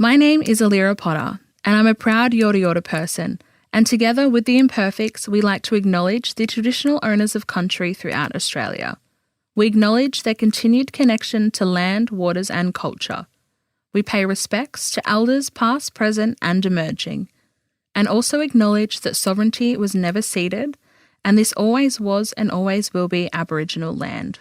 My name is Alira Potter, and I'm a proud Yorta Yorta person, and together with the Imperfects, we like to acknowledge the traditional owners of country throughout Australia. We acknowledge their continued connection to land, waters and culture. We pay respects to elders past, present and emerging, and also acknowledge that sovereignty was never ceded, and this always was and always will be Aboriginal land.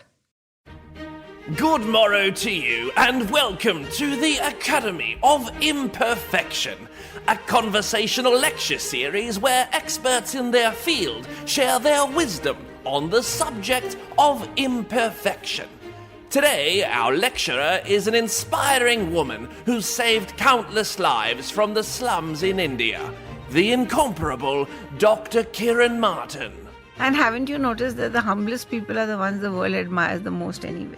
Good morrow to you, and welcome to the Academy of Imperfection, a conversational lecture series where experts in their field share their wisdom on the subject of imperfection. Today, our lecturer is an inspiring woman who saved countless lives from the slums in India, the incomparable Dr. Kiran Martin. And haven't you noticed that the humblest people are the ones the world admires the most anyway?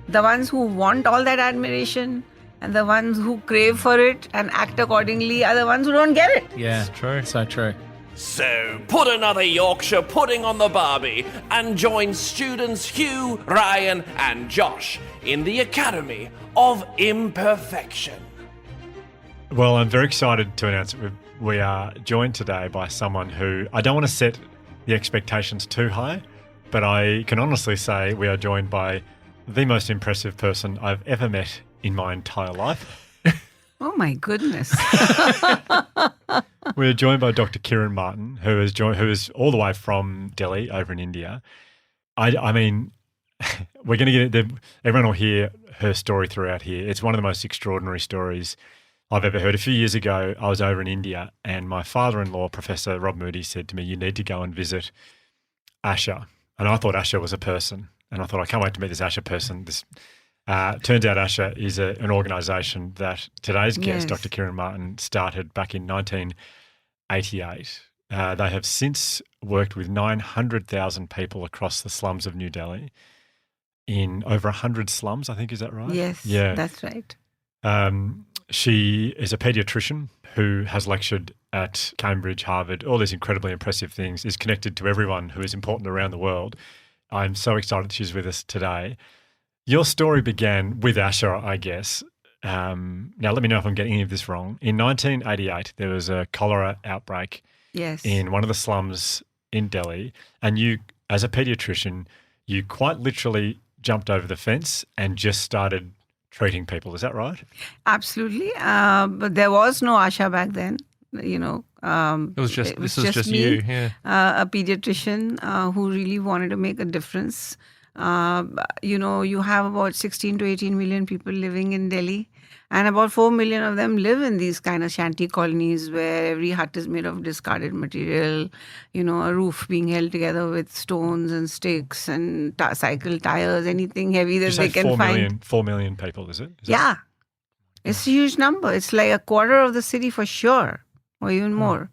The ones who want all that admiration and the ones who crave for it and act accordingly are the ones who don't get it. Yeah, true. So true. So, put another Yorkshire pudding on the barbie and join students Hugh, Ryan and Josh in the Academy of Imperfection. Well, I'm very excited to announce that we are joined today by someone who, I don't want to set the expectations too high, but I can honestly say we are joined by the most impressive person I've ever met in my entire life. Oh my goodness. We're joined by Dr. Kiran Martin, who is all the way from Delhi over in India. I mean, we're going to get everyone will hear her story throughout here. It's one of the most extraordinary stories I've ever heard. A few years ago, I was over in India and my father-in-law, Professor Rob Moody, said to me, you need to go and visit ASHA. And I thought ASHA was a person. And I thought, I can't wait to meet this ASHA person. This turns out ASHA is an organisation that today's guest, Yes. Dr. Kiran Martin, started back in 1988. They have since worked with 900,000 people across the slums of New Delhi in over 100 slums, I think. Is that right? Yes, Yeah. that's right. She is a paediatrician who has lectured at Cambridge, Harvard, all these incredibly impressive things, is connected to everyone who is important around the world. I'm so excited she's with us today. Your story began with ASHA, I guess. Now, let me know if I'm getting any of this wrong. In 1988, there was a cholera outbreak Yes. in one of the slums in Delhi, and you, as a paediatrician, you quite literally jumped over the fence and just started treating people. Is that right? Absolutely. But there was no ASHA back then, you know. This was just me, you, yeah. a pediatrician who really wanted to make a difference. You have about 16 to 18 million people living in Delhi, and about 4 million of them live in these kind of shanty colonies where every hut is made of discarded material, a roof being held together with stones and sticks and cycle tires, anything heavy that You they say can find. 4 million people, is it? Yeah. It's a huge number. It's like a quarter of the city for sure, or even more.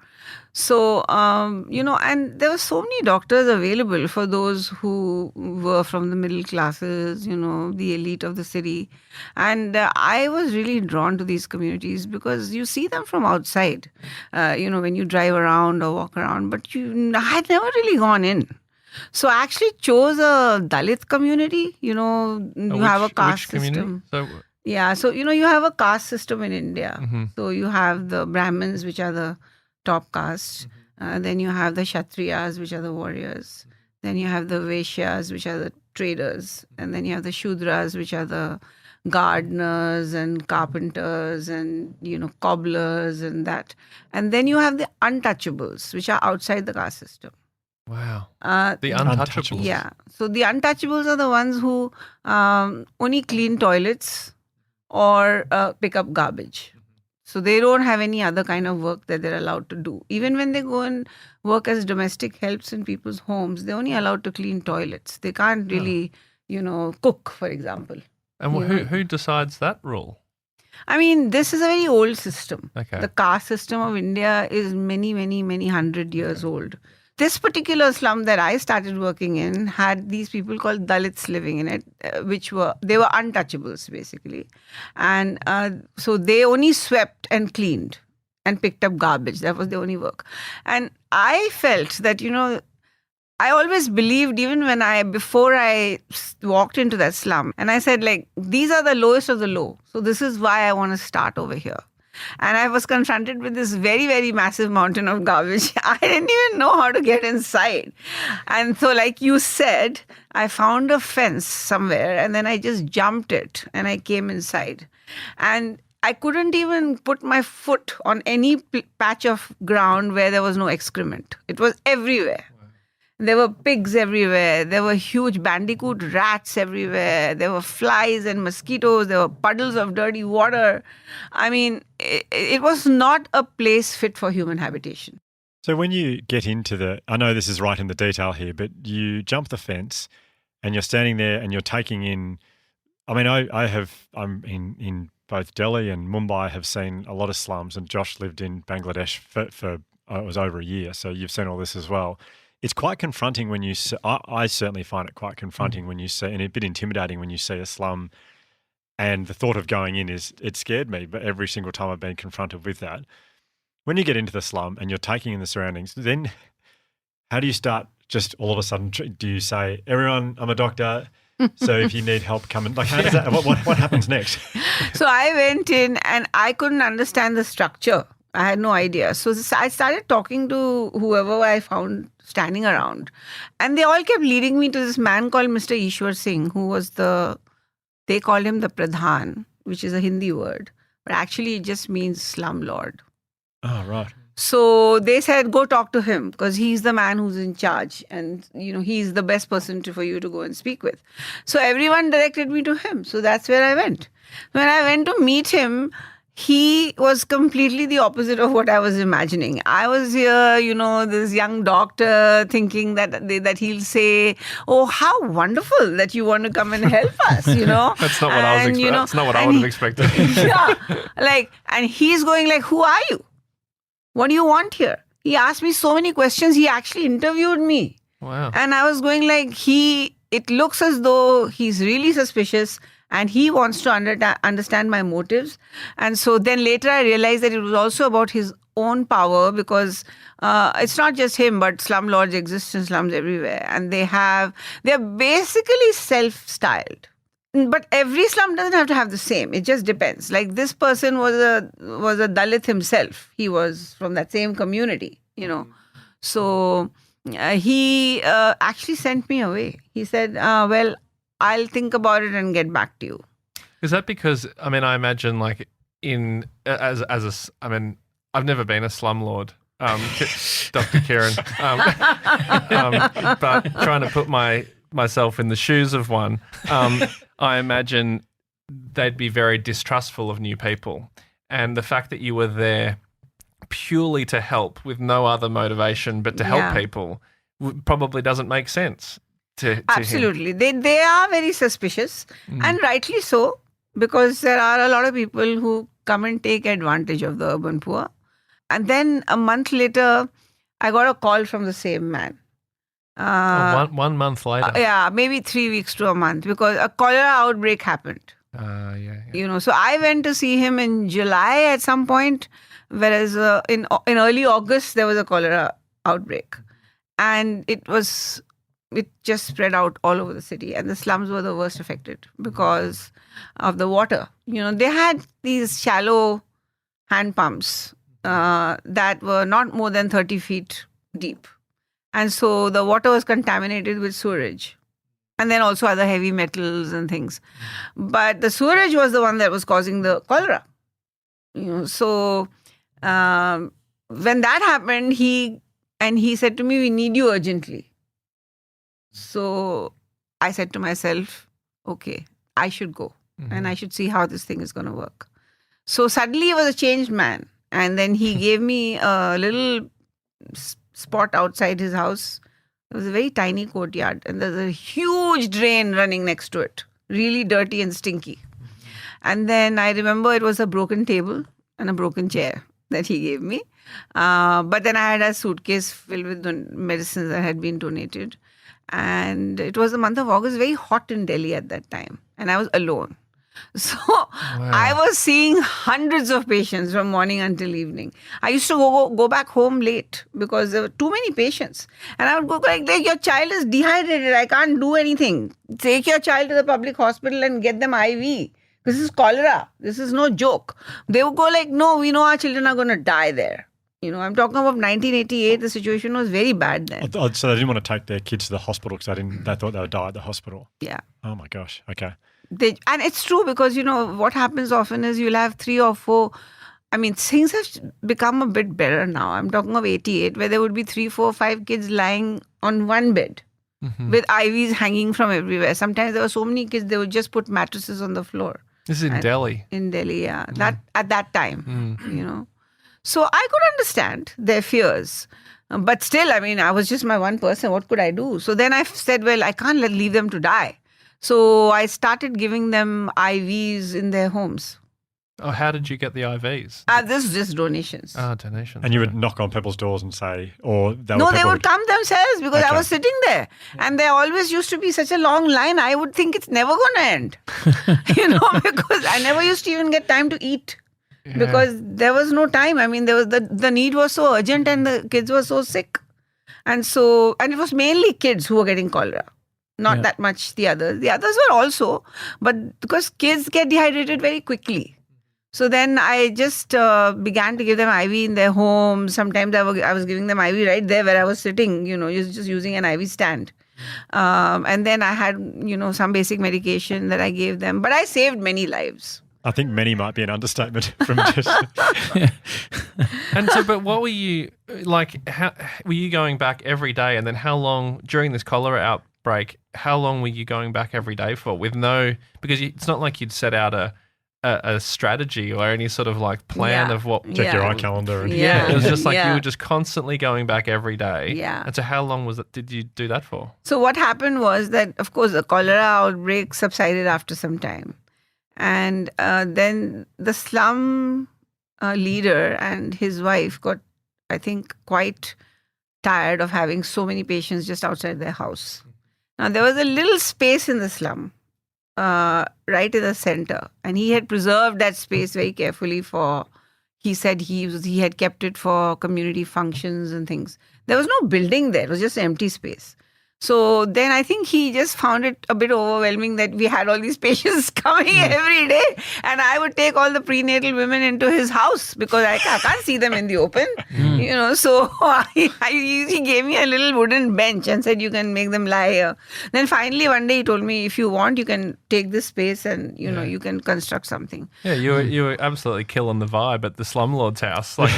So, and there were so many doctors available for those who were from the middle classes, the elite of the city. And I was really drawn to these communities because you see them from outside, when you drive around or walk around, but I had never really gone in. So I actually chose a Dalit community, you have a caste system. So, Yeah, so you have a caste system in India. So you have the Brahmins, which are the top caste. Then you have the Kshatriyas, which are the warriors. Then you have the Vaishyas, which are the traders. And then you have the Shudras, which are the gardeners and carpenters and, cobblers and that. And then you have the untouchables, which are outside the caste system. wow. The untouchables. Yeah. So the untouchables are the ones who only clean toilets or pick up garbage. So they don't have any other kind of work that they're allowed to do. Even when they go and work as domestic helps in people's homes, they're only allowed to clean toilets. They can't really, cook, for example. And who decides that rule? I mean, this is a very old system. Okay. The caste system of India is many, many, many 100 years old. This particular slum that I started working in had these people called Dalits living in it, they were untouchables basically. And so they only swept and cleaned and picked up garbage. That was their only work. And I felt that, I always believed, even before I walked into that slum, and I said, like, these are the lowest of the low. So this is why I want to start over here. And I was confronted with this very, very massive mountain of garbage. I didn't even know how to get inside. And so, like you said, I found a fence somewhere and then I just jumped it and I came inside. And I couldn't even put my foot on any patch of ground where there was no excrement. It was everywhere. There were pigs everywhere. There were huge bandicoot rats everywhere. There were flies and mosquitoes. There were puddles of dirty water. I mean, it was not a place fit for human habitation. So when you get into I know this is right in the detail here, but you jump the fence and you're standing there and you're taking in, I mean, I'm in both Delhi and Mumbai, have seen a lot of slums, and Josh lived in Bangladesh for it was over a year. So you've seen all this as well. It's quite confronting when you see, I certainly find it quite confronting when you see, and a bit intimidating when you see a slum, and the thought of going in it scared me, but every single time I've been confronted with that. When you get into the slum and you're taking in the surroundings, then how do you start just all of a sudden, do you say, everyone, I'm a doctor, so if you need help, come in? Like, how does that, what happens next? So I went in and I couldn't understand the structure. I had no idea. So I started talking to whoever I found standing around. And they all kept leading me to this man called Mr. Ishwar Singh, who was they called him the Pradhan, which is a Hindi word. But actually it just means slum lord. Oh, right. So they said, go talk to him because he's the man who's in charge. And, he's the best person for you to go and speak with. So everyone directed me to him. So that's where I went. When I went to meet him, he was completely the opposite of what I was imagining. I was here, this young doctor thinking that he'll say, oh, how wonderful that you want to come and help us, That's not what I was expecting. That's not what I would have expected. Yeah. And he's going like, who are you? What do you want here? He asked me so many questions. He actually interviewed me. Wow. And I was going like, it looks as though he's really suspicious and he wants to understand my motives. And so then later I realized that it was also about his own power, because it's not just him, but slum lords exist in slums everywhere. And they're basically self-styled. But every slum doesn't have to have the same. It just depends. Like this person was a Dalit himself. He was from that same community, So he actually sent me away. He said, well, I'll think about it and get back to you. Is that because, I imagine like I've never been a slumlord, Dr. Kiran, but trying to put myself in the shoes of one, I imagine they'd be very distrustful of new people. And the fact that you were there purely to help with no other motivation but to help people probably doesn't make sense to Absolutely. him. They are very suspicious, and rightly so, because there are a lot of people who come and take advantage of the urban poor. And then a month later, I got a call from the same man. 1 month later? Yeah, maybe 3 weeks to a month, because a cholera outbreak happened. Yeah. So I went to see him in July at some point, whereas in early August, there was a cholera outbreak. And it just spread out all over the city, and the slums were the worst affected because of the water. They had these shallow hand pumps that were not more than 30 feet deep. And so the water was contaminated with sewerage, and then also other heavy metals and things. But the sewerage was the one that was causing the cholera. So when that happened, he said to me, we need you urgently. So I said to myself, okay, I should go and I should see how this thing is going to work. So suddenly he was a changed man. And then he gave me a little spot outside his house. It was a very tiny courtyard, and there's a huge drain running next to it, really dirty and stinky. And then I remember it was a broken table and a broken chair that he gave me. But then I had a suitcase filled with medicines that had been donated. And it was the month of August, very hot in Delhi at that time. And I was alone. So I was seeing hundreds of patients from morning until evening. I used to go back home late because there were too many patients. And I would go like, your child is dehydrated. I can't do anything. Take your child to the public hospital and get them IV. This is cholera. This is no joke. They would go like, no, we know our children are going to die there. I'm talking about 1988. The situation was very bad then. So they didn't want to take their kids to the hospital because they thought they would die at the hospital. Yeah. Oh my gosh. Okay. And it's true because, what happens often is you'll have 3 or 4. I mean, things have become a bit better now. I'm talking of 88, where there would be 3, 4, 5 kids lying on one bed with IVs hanging from everywhere. Sometimes there were so many kids, they would just put mattresses on the floor. This is in Delhi. In Delhi, yeah. That at that time, So I could understand their fears. But still, I mean, I was just my one person. What could I do? So then I said, well, I can't leave them to die. So I started giving them IVs in their homes. Oh, how did you get the IVs? This is just donations. Donations. And you would knock on people's doors and say, they would come themselves because I was sitting there. And there always used to be such a long line. I would think it's never going to end. Because I never used to even get time to eat. Yeah. Because there was no time. I mean, there was the need was so urgent and the kids were so sick. And it was mainly kids who were getting cholera. Not that much the others. The others were also, but because kids get dehydrated very quickly. So then I just began to give them IV in their home. Sometimes I was giving them IV right there where I was sitting, just using an IV stand. And then I had, some basic medication that I gave them. But I saved many lives. I think many might be an understatement from just... And so, but what were you, how were you going back every day? And then how long, during this cholera outbreak, how long were you going back every day for? Because it's not like you'd set out a strategy or any sort of plan of what... Check your eye calendar. It was just you were just constantly going back every day. Yeah. And so how long did you do that for? So what happened was that, of course, the cholera outbreak subsided after some time. And then the slum leader and his wife got, I think, quite tired of having so many patients just outside their house. Now, there was a little space in the slum, right in the center. And he had preserved that space very carefully he said he had kept it for community functions and things. There was no building there. It was just an empty space. So then I think he just found it a bit overwhelming that we had all these patients coming every day. And I would take all the prenatal women into his house because I can't see them in the open. So he gave me a little wooden bench and said, you can make them lie here. Then finally one day he told me, if you want, you can take this space and, you can construct something. Yeah, you were absolutely killing the vibe at the slumlord's house. And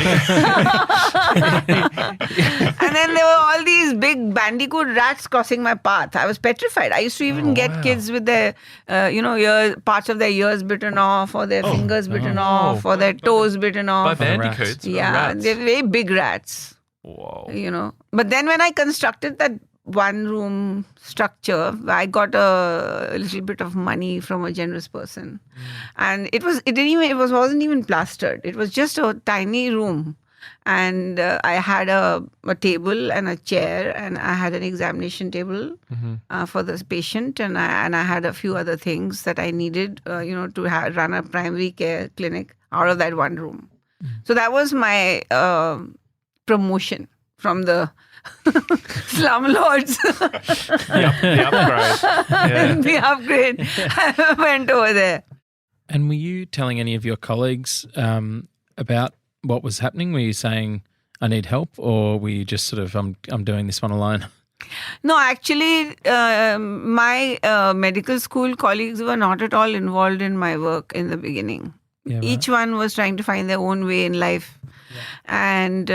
then there were all these big bandicoot rats crossing my path. I was petrified. I used to even get kids with their, parts of their ears bitten off or their fingers bitten off or their toes bitten off. By bandicoots? Yeah, they're very big rats. Whoa. But then when I constructed that one-room structure, I got a little bit of money from a generous person. And it wasn't even plastered. It was just a tiny room. And I had a table and a chair, and I had an examination table for this patient, and I had a few other things that I needed, to run a primary care clinic out of that one room. So that was my promotion from the slumlords. The upgrade. Yeah. The upgrade. I went over there. And were you telling any of your colleagues about what was happening? Were you saying, I need help, or were you just sort of, I'm doing this one alone? No, actually, my medical school colleagues were not at all involved in my work in the beginning. Yeah, right. Each one was trying to find their own way in life. Yeah. And,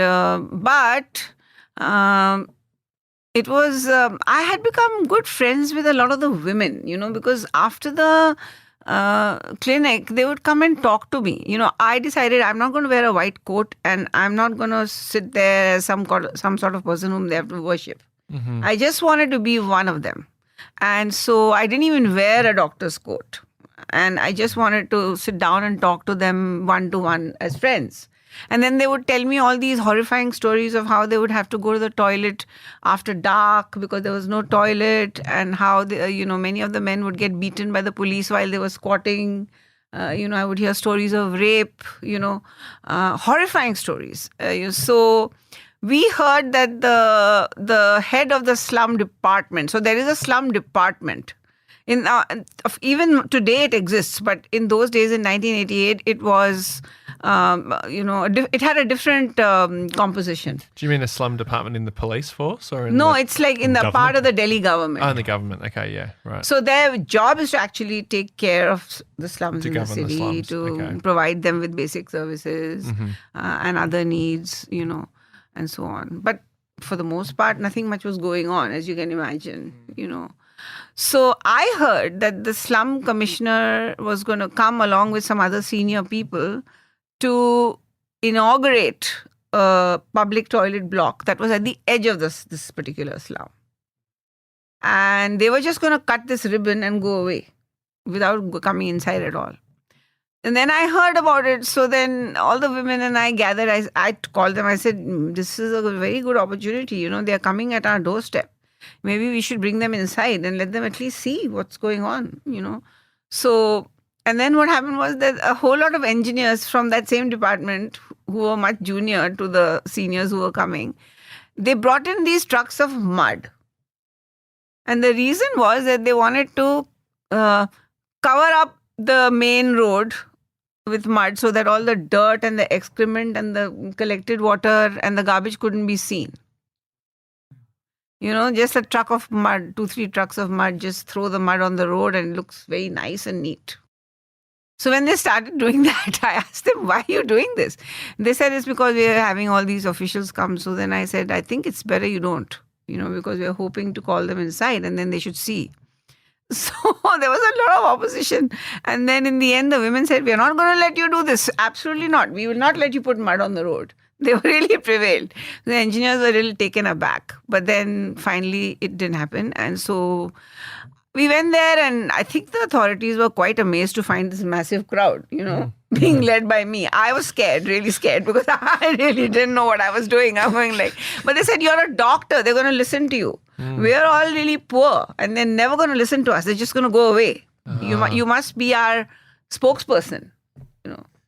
it was, I had become good friends with a lot of the women, because after the clinic, they would come and talk to me. I decided I'm not going to wear a white coat and I'm not going to sit there as some sort of person whom they have to worship. Mm-hmm. I just wanted to be one of them. And so I didn't even wear a doctor's coat. And I just wanted to sit down and talk to them one-to-one as friends. And then they would tell me all these horrifying stories of how they would have to go to the toilet after dark because there was no toilet, and how many of the men would get beaten by the police while they were squatting. I would hear stories of rape, horrifying stories. So we heard that the head of the slum department, so there is a slum department. Even today it exists, but in those days in 1988 it was, it had a different composition. Do you mean a slum department in the police force or No, it's like in the government? part of the Delhi government. Oh, in the government. Okay, yeah, right. So their job is to actually take care of the slums To in the govern the city, slums, to okay. provide them with basic services Mm-hmm. and other needs, and so on. But for the most part, nothing much was going on, as you can imagine, So I heard that the slum commissioner was going to come along with some other senior people to inaugurate a public toilet block that was at the edge of this particular slum. And they were just going to cut this ribbon and go away without coming inside at all. And then I heard about it. So then all the women and I gathered. I called them. I said, this is a very good opportunity. They are coming at our doorstep. Maybe we should bring them inside and let them at least see what's going on, So, and then what happened was that a whole lot of engineers from that same department who were much junior to the seniors who were coming, they brought in these trucks of mud. And the reason was that they wanted to cover up the main road with mud so that all the dirt and the excrement and the collected water and the garbage couldn't be seen. Just a truck of mud, 2-3 trucks of mud, just throw the mud on the road and it looks very nice and neat. So when they started doing that, I asked them, why are you doing this? They said it's because we are having all these officials come. So then I said, I think it's better you don't, because we are hoping to call them inside and then they should see. So there was a lot of opposition. And then in the end, the women said, we are not going to let you do this. Absolutely not. We will not let you put mud on the road. They really prevailed. The engineers were a little taken aback. But then finally it didn't happen. And so we went there, and I think the authorities were quite amazed to find this massive crowd, being led by me. I was scared, really scared, because I really didn't know what I was doing. I'm going but they said, you're a doctor. They're going to listen to you. We're all really poor and they're never going to listen to us. They're just going to go away. You must be our spokesperson,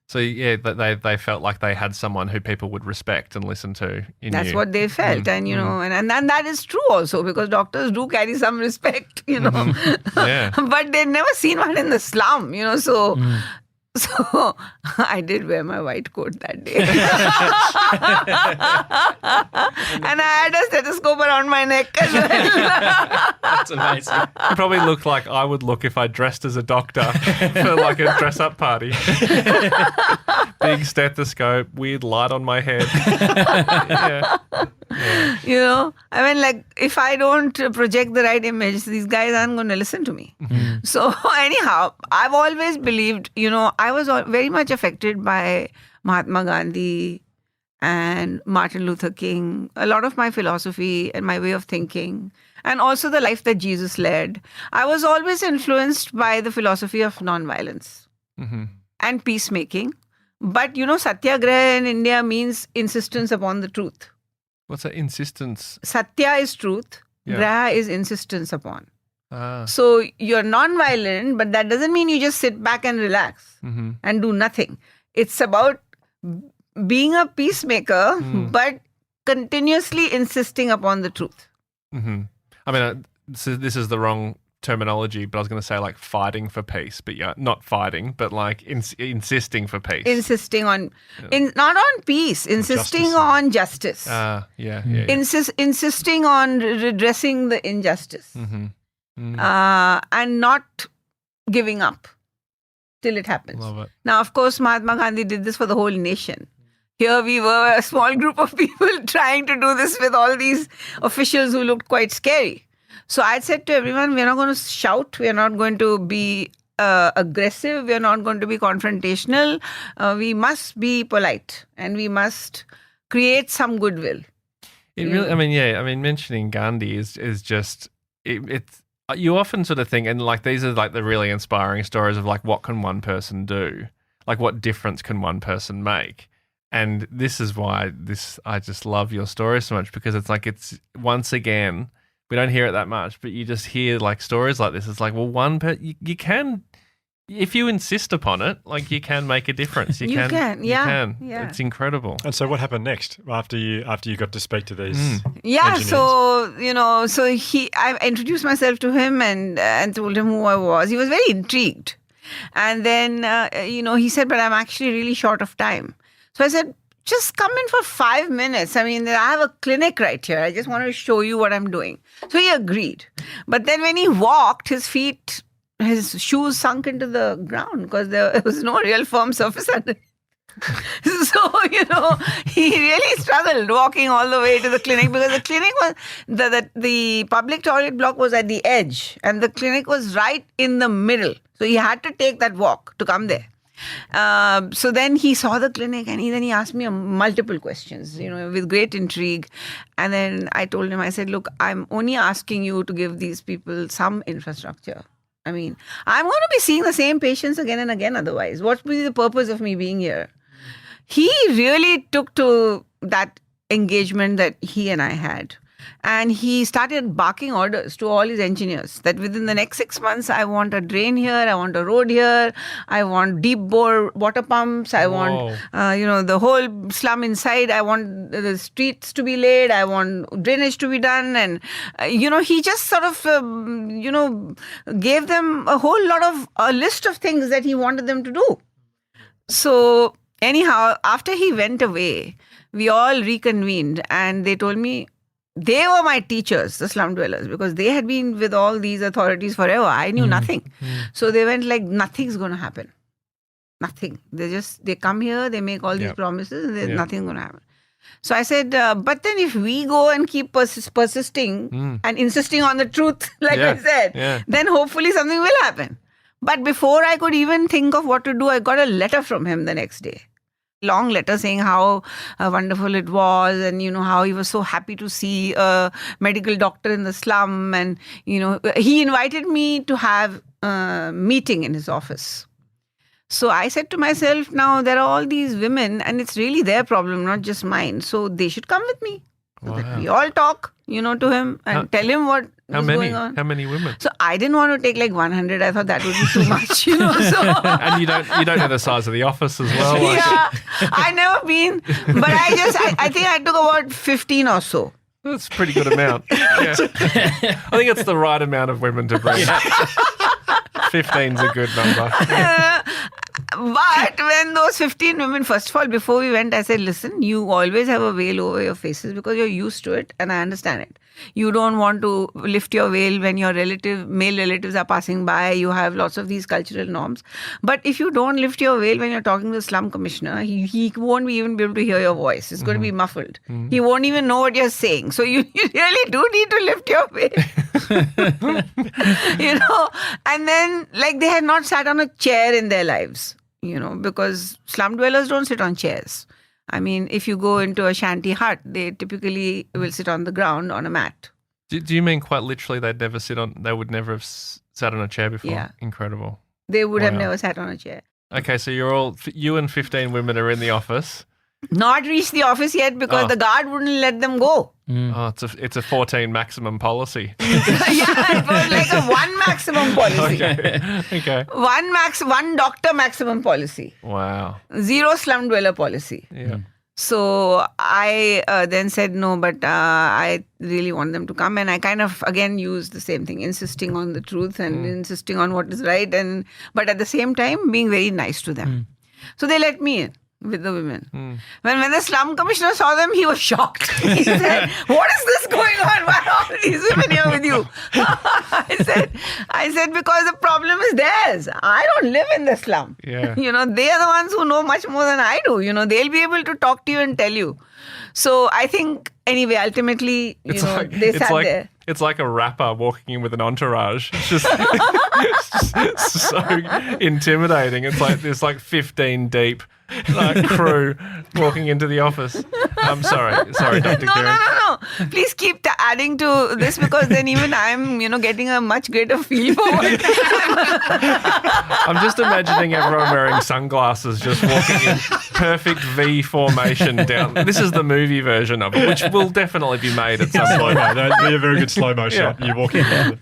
So yeah, they felt like they had someone who people would respect and listen to. That's what they felt, and and that is true also, because doctors do carry some respect, Yeah. But they'd never seen one in the slum, So I did wear my white coat that day, and I had a stethoscope around my neck as well. That's amazing. You probably look like I would look if I dressed as a doctor for like a dress-up party. Big stethoscope, weird light on my head. Yeah. If I don't project the right image, these guys aren't going to listen to me. So anyhow, I've always believed, I was very much affected by Mahatma Gandhi and Martin Luther King, a lot of my philosophy and my way of thinking, and also the life that Jesus led. I was always influenced by the philosophy of nonviolence and peacemaking. But, satyagraha in India means insistence upon the truth. What's that insistence? Satya is truth. Yeah. Graha is insistence upon. Ah. So you're non-violent, but that doesn't mean you just sit back and relax and do nothing. It's about being a peacemaker, but continuously insisting upon the truth. I mean, this is the wrong terminology, but I was going to say like fighting for peace, but yeah, not fighting, but like insisting for peace. Insisting on, not on peace, insisting on justice. Yeah. Insisting on redressing the injustice. And not giving up till it happens. Love it. Now, of course, Mahatma Gandhi did this for the whole nation. Here we were, a small group of people trying to do this with all these officials who looked quite scary. So I said to everyone, we're not going to shout, we're not going to be aggressive, we're not going to be confrontational. We must be polite and we must create some goodwill. It really, mentioning Gandhi is just, it's, you often sort of think, and like these are like the really inspiring stories of like what can one person do? Like what difference can one person make? And this is why I just love your story so much, because it's like, it's once again, we don't hear it that much, but you just hear like stories like this. It's like, well, you can, if you insist upon it, like you can make a difference. You can. Yeah. It's incredible. And so what happened next after you got to speak to these Yeah, engineers? so I introduced myself to him and told him who I was. He was very intrigued. And then, he said, but I'm actually really short of time. So I said, just come in for 5 minutes. I mean, I have a clinic right here. I just want to show you what I'm doing. So he agreed. But then when he walked, his shoes sunk into the ground because there was no real firm surface under. So, he really struggled walking all the way to the clinic, because the clinic was, the public toilet block was at the edge and the clinic was right in the middle. So he had to take that walk to come there. So then he saw the clinic and then he asked me multiple questions, with great intrigue. And then I told him, I said, look, I'm only asking you to give these people some infrastructure. I mean, I'm going to be seeing the same patients again and again otherwise. What would be the purpose of me being here? He really took to that engagement that he and I had. And he started barking orders to all his engineers that within the next 6 months, I want a drain here, I want a road here, I want deep bore water pumps, I want, the whole slum inside, I want the streets to be laid, I want drainage to be done. And, he just sort of, gave them a list of things that he wanted them to do. So anyhow, after he went away, we all reconvened and they told me, they were my teachers, the slum dwellers, because they had been with all these authorities forever. I knew nothing. So they went like, nothing's going to happen. Nothing. They come here, they make all these promises, and nothing's going to happen. So I said, but then if we go and keep persisting and insisting on the truth, I said, then hopefully something will happen. But before I could even think of what to do, I got a letter from him the next day. Long letter saying how wonderful it was and, how he was so happy to see a medical doctor in the slum. And, he invited me to have a meeting in his office. So I said to myself, now there are all these women and it's really their problem, not just mine. So they should come with me. So that we all talk, to him and tell him what was going on. How many women? So I didn't want to take like 100. I thought that would be too much, So. And you don't know the size of the office as well. Yeah, I never been, but I think I took about 15 or so. That's a pretty good amount. Yeah. I think it's the right amount of women to bring. 15's a good number. But when those 15 women, first of all, before we went, I said, listen, you always have a veil over your faces because you're used to it and I understand it. You don't want to lift your veil when your male relatives are passing by. You have lots of these cultural norms. But if you don't lift your veil when you're talking to the slum commissioner, he won't even be able to hear your voice. It's going to be muffled. He won't even know what you're saying. So you really do need to lift your veil. And then they had not sat on a chair in their lives, because slum dwellers don't sit on chairs. I mean, if you go into a shanty hut, they typically will sit on the ground on a mat. Do you mean quite literally they would never have sat on a chair before? Yeah. Incredible. They would have never sat on a chair. Okay, so you and 15 women are in the office. Not reached the office yet because the guard wouldn't let them go. Oh, it's a 14 maximum policy. Yeah, it was like a 1 maximum policy. Okay. 1 doctor maximum policy. Wow. 0 slum dweller policy. Yeah. So I then said no, but I really want them to come. And I kind of, again, used the same thing, insisting on the truth and insisting on what is right. But at the same time, being very nice to them. So they let me in with the women. When the slum commissioner saw them, he was shocked. He said, what is this going on? Why are all these women here with you? I said, because the problem is theirs. I don't live in the slum. Yeah. They are the ones who know much more than I do. They'll be able to talk to you and tell you. So I think, anyway, ultimately, they sat there. It's like a rapper walking in with an entourage. It's just, it's so intimidating. It's like there's 15 deep crew walking into the office. I'm sorry, Dr. Kiran. No. please keep adding to this, because then even I'm, getting a much greater feel for it. I'm just imagining everyone wearing sunglasses just walking in perfect V formation down. This is the movie version of it, which will definitely be made at some point. Slow-mo. That'd be a very good slow-mo shot. You're walking around.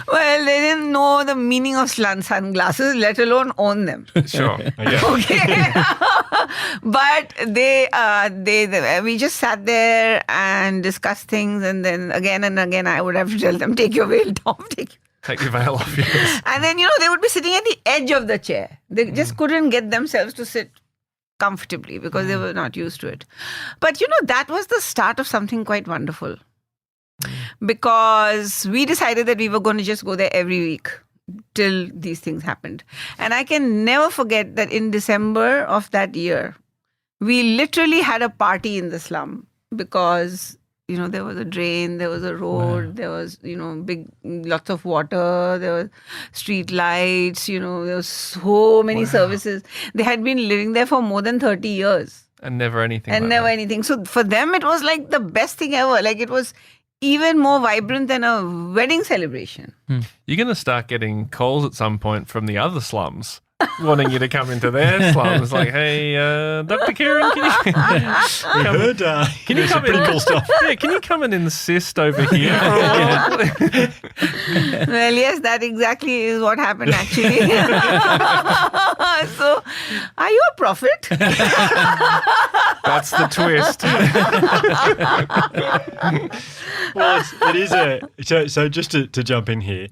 Well, they didn't know the meaning of sunglasses, let alone own them. Sure. Yeah. Okay. But we just sat there and discussed things, and then again and again I would have to tell them, take your veil, Tom, Take your veil off. Yes. And then, they would be sitting at the edge of the chair. They just couldn't get themselves to sit comfortably because they were not used to it. But, that was the start of something quite wonderful. Because we decided that we were going to just go there every week till these things happened. And I can never forget that in December of that year, we literally had a party in the slum because, there was a drain, there was a road, there was, lots of water, there was street lights, there was so many services. They had been living there for more than 30 years. And never anything. And like never that. anything. So for them, it was like the best thing ever. Like it was even more vibrant than a wedding celebration. You're going to start getting calls at some point from the other slums wanting you to come into their slums. Like, hey, Dr. Kiran, can you come pretty in? cool stuff. Yeah, can you come and insist over here for a while? Well, yes, that exactly is what happened actually. So, are you a prophet? That's the twist. Well, it is so just to jump in here,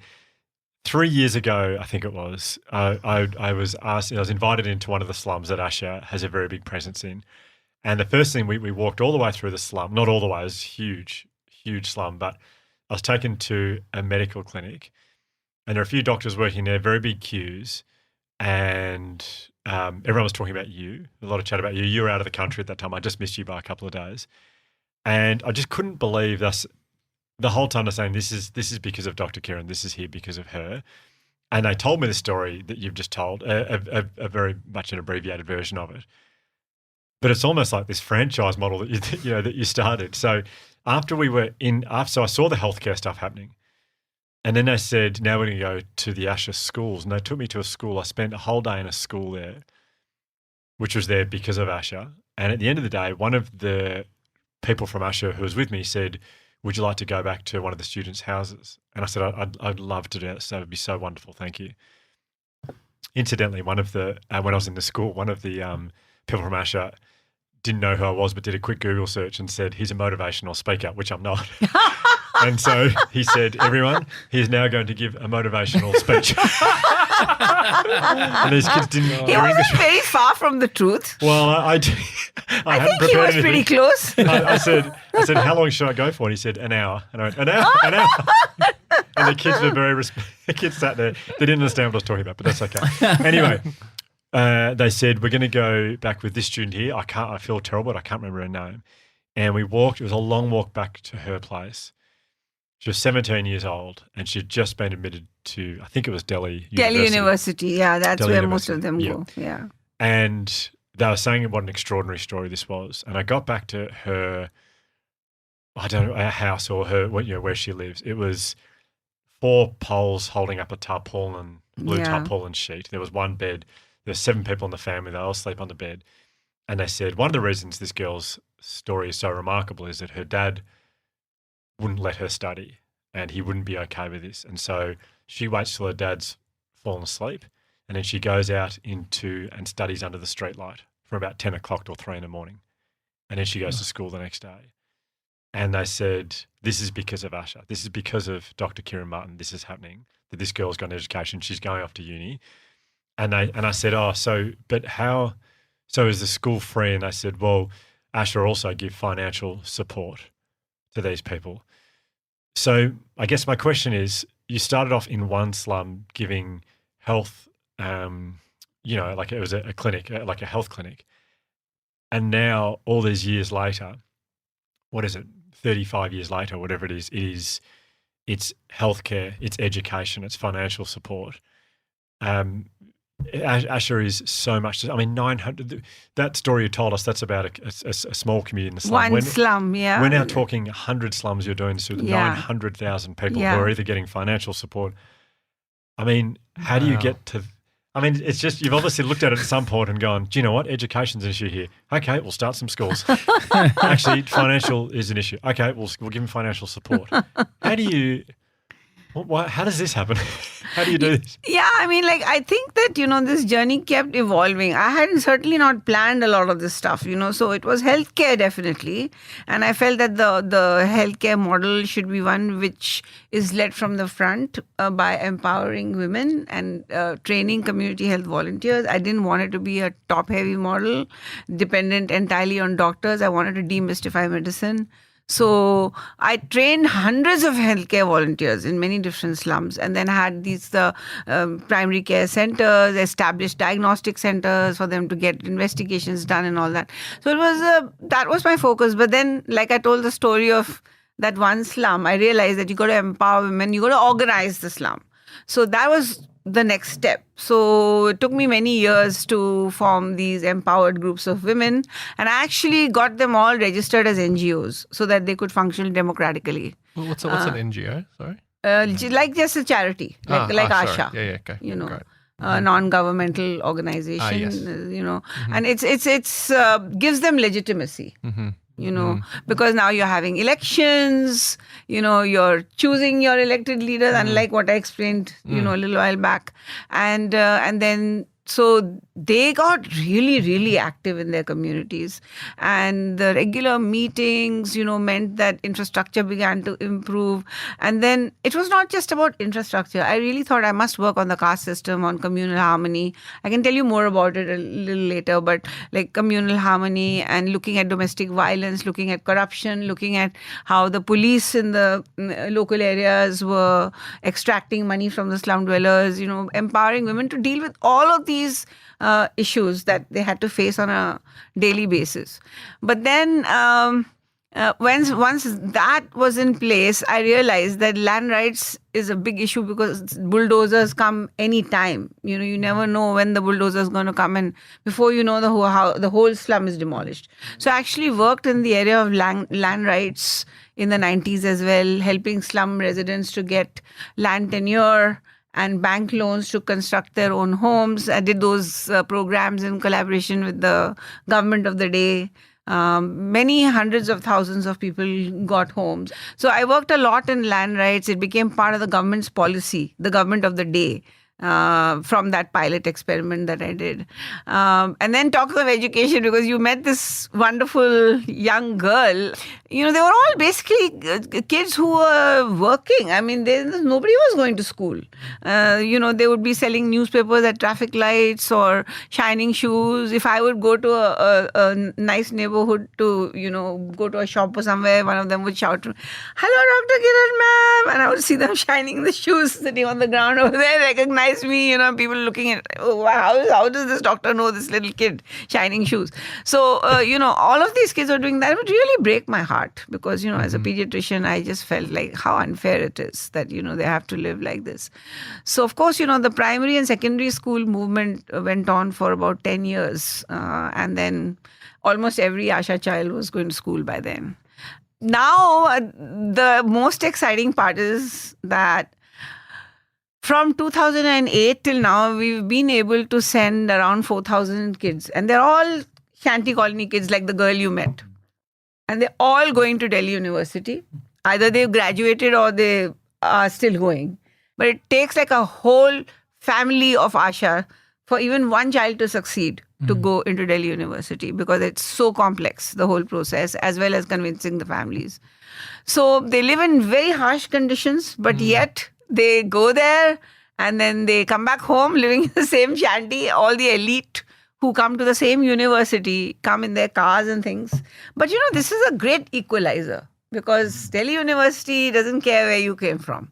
3 years ago, I think it was, I was asked, I was invited into one of the slums that ASHA has a very big presence in. And the first thing, we walked all the way through the slum, not all the way, it was a huge slum, but I was taken to a medical clinic and there are a few doctors working there, very big queues. And everyone was talking about you, a lot of chat about you. You were out of the country at that time. I just missed you by a couple of days. And I just couldn't believe this. The whole time they're saying, this is because of Dr. Kiran, this is here because of her. And they told me the story that you've just told, a very much an abbreviated version of it. But it's almost like this franchise model that you started. So after I saw the healthcare stuff happening. And then they said, now we're going to go to the ASHA schools. And they took me to a school. I spent a whole day in a school there, which was there because of ASHA. And at the end of the day, one of the people from ASHA who was with me said, would you like to go back to one of the students' houses? And I said, I'd love to do that. So it would be so wonderful. Thank you. Incidentally, when I was in the school, one of the people from ASHA didn't know who I was, but did a quick Google search and said, he's a motivational speaker, which I'm not. And so he said, everyone, he's now going to give a motivational speech. And these kids didn't He wasn't very far from the truth. Well, I think he was pretty close. I said, how long should I go for? And he said, an hour. And I went, an hour? And the kids were the kids sat there. They didn't understand what I was talking about, but that's okay. Anyway, they said, we're going to go back with this student here. I feel terrible, but I can't remember her name. And we walked. It was a long walk back to her place. She was 17 years old and she'd just been admitted to, I think it was Delhi University. Yeah, that's Delhi where University. most of them go. Yeah. And they were saying what an extraordinary story this was. And I got back to her, I don't know, her house or her, where she lives. It was 4 poles holding up a tarpaulin, blue tarpaulin sheet. There was one bed. There's 7 people in the family. They all sleep on the bed. And they said one of the reasons this girl's story is so remarkable is that her dad wouldn't let her study and he wouldn't be okay with this. And so she waits till her dad's fallen asleep and then she goes out and studies under the streetlight from about 10 o'clock till 3 in the morning. And then she goes to school the next day. And they said, this is because of ASHA. This is because of Dr. Kiran Martin. This is happening, that this girl's got an education. She's going off to uni. And I said, so is the school free? And they said, well, ASHA also give financial support to these people. So I guess my question is, you started off in one slum giving health, like it was a clinic, like a health clinic. And now all these years later, what is it, 35 years later, whatever it is, it's healthcare, it's education, it's financial support. ASHA is so much. I mean, 900. That story you told us, that's about a small community in the slum. One slum, yeah. We're now talking 100 slums you're doing this with, Yeah. 900,000 people Yeah. who are either getting financial support. I mean, how do you get to... I mean, it's just, you've obviously looked at it at some point and gone, do you know what? Education's an issue here. Okay, we'll start some schools. Actually, financial is an issue. Okay, we'll give them financial support. How do you... How does this happen? How do you do this? Yeah, I mean, like, I think that, this journey kept evolving. I had certainly not planned a lot of this stuff, so it was healthcare definitely. And I felt that the healthcare model should be one which is led from the front by empowering women and training community health volunteers. I didn't want it to be a top-heavy model, dependent entirely on doctors. I wanted to demystify medicine. So I trained hundreds of healthcare volunteers in many different slums, and then had these primary care centers, established diagnostic centers for them to get investigations done and all that. So it was that was my focus. But then, like I told the story of that one slum, I realized that you got to empower women, you got to organize the slum. So that was the next step. So it took me many years to form these empowered groups of women, and I actually got them all registered as NGOs so that they could function democratically. Well, what's an NGO? Sorry? Like just a charity, like ASHA. Sorry. Yeah, okay. Great. Great. Non-governmental organization, yes. And it's gives them legitimacy. Because now you're having elections, you're choosing your elected leaders, unlike what I explained, a little while back. And then, so they got really, really active in their communities. And the regular meetings, meant that infrastructure began to improve. And then it was not just about infrastructure. I really thought I must work on the caste system, on communal harmony. I can tell you more about it a little later, but like communal harmony and looking at domestic violence, looking at corruption, looking at how the police in the local areas were extracting money from the slum dwellers, empowering women to deal with all of these issues that they had to face on a daily basis. But then once that was in place, I realized that land rights is a big issue because bulldozers come anytime. You never know when the bulldozer is going to come, and before you know, the whole slum is demolished. So I actually worked in the area of land rights in the 90s as well, helping slum residents to get land tenure and bank loans to construct their own homes. I did those programs in collaboration with the government of the day. Many hundreds of thousands of people got homes. So I worked a lot in land rights. It became part of the government's policy, the government of the day. From that pilot experiment that I did. And then talk of education, because you met this wonderful young girl. They were all basically kids who were working. I mean, nobody was going to school. They would be selling newspapers at traffic lights or shining shoes. If I would go to a nice neighborhood to, go to a shop or somewhere, one of them would shout, "Hello, Dr. Kiran, ma'am." And I would see them shining the shoes sitting on the ground over there, recognize me, people looking at, oh, wow, how does this doctor know this little kid shining shoes? So, all of these kids are doing that. It would really break my heart because, as a pediatrician, I just felt like how unfair it is that, they have to live like this. So, of course, the primary and secondary school movement went on for about 10 years. And then almost every ASHA child was going to school by then. Now, the most exciting part is that from 2008 till now, we've been able to send around 4,000 kids. And they're all shanty colony kids like the girl you met. And they're all going to Delhi University. Either they've graduated or they are still going. But it takes like a whole family of ASHA for even one child to succeed to go into Delhi University, because it's so complex, the whole process, as well as convincing the families. So they live in very harsh conditions, but yet they go there and then they come back home living in the same shanty. All the elite who come to the same university come in their cars and things. But this is a great equalizer, because Delhi University doesn't care where you came from.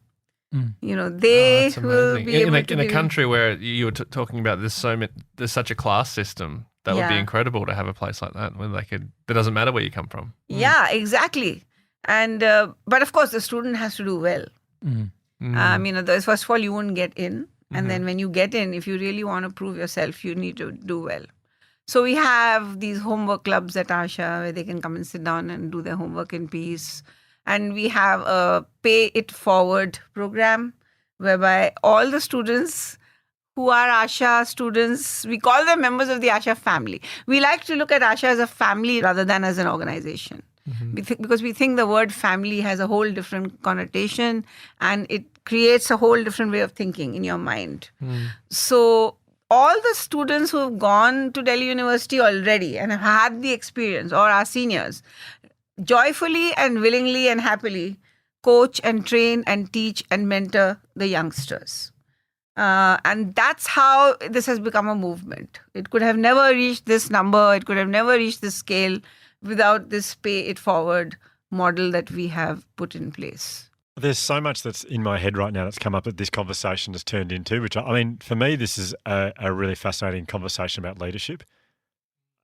They will be able to in a country where you were talking about there's such a class system. That would be incredible to have a place like that where it doesn't matter where you come from. Yeah, exactly. And but of course the student has to do well. First of all, you won't get in. And then when you get in, if you really want to prove yourself, you need to do well. So we have these homework clubs at ASHA where they can come and sit down and do their homework in peace. And we have a Pay It Forward program whereby all the students who are ASHA students, we call them members of the ASHA family. We like to look at ASHA as a family rather than as an organization. Because we think the word family has a whole different connotation and it creates a whole different way of thinking in your mind. So all the students who have gone to Delhi University already and have had the experience, or our seniors, joyfully and willingly and happily coach and train and teach and mentor the youngsters. And that's how this has become a movement. It could have never reached this number, it could have never reached this scale without this Pay It Forward model that we have put in place. There's so much that's in my head right now that's come up that this conversation has turned into, which I mean, for me, this is a really fascinating conversation about leadership.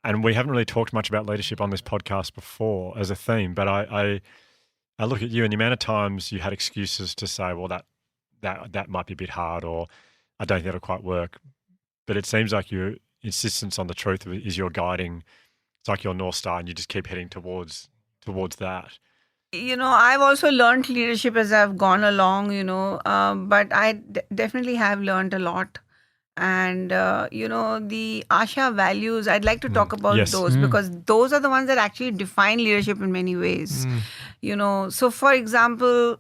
And we haven't really talked much about leadership on this podcast before as a theme, but I look at you and the amount of times you had excuses to say, well, that might be a bit hard, or I don't think that'll quite work. But it seems like your insistence on the truth is your guiding. It's like your North Star and you just keep heading towards that. I've also learned leadership as I've gone along, but I definitely have learned a lot. And, the ASHA values, I'd like to talk about those because those are the ones that actually define leadership in many ways. So for example,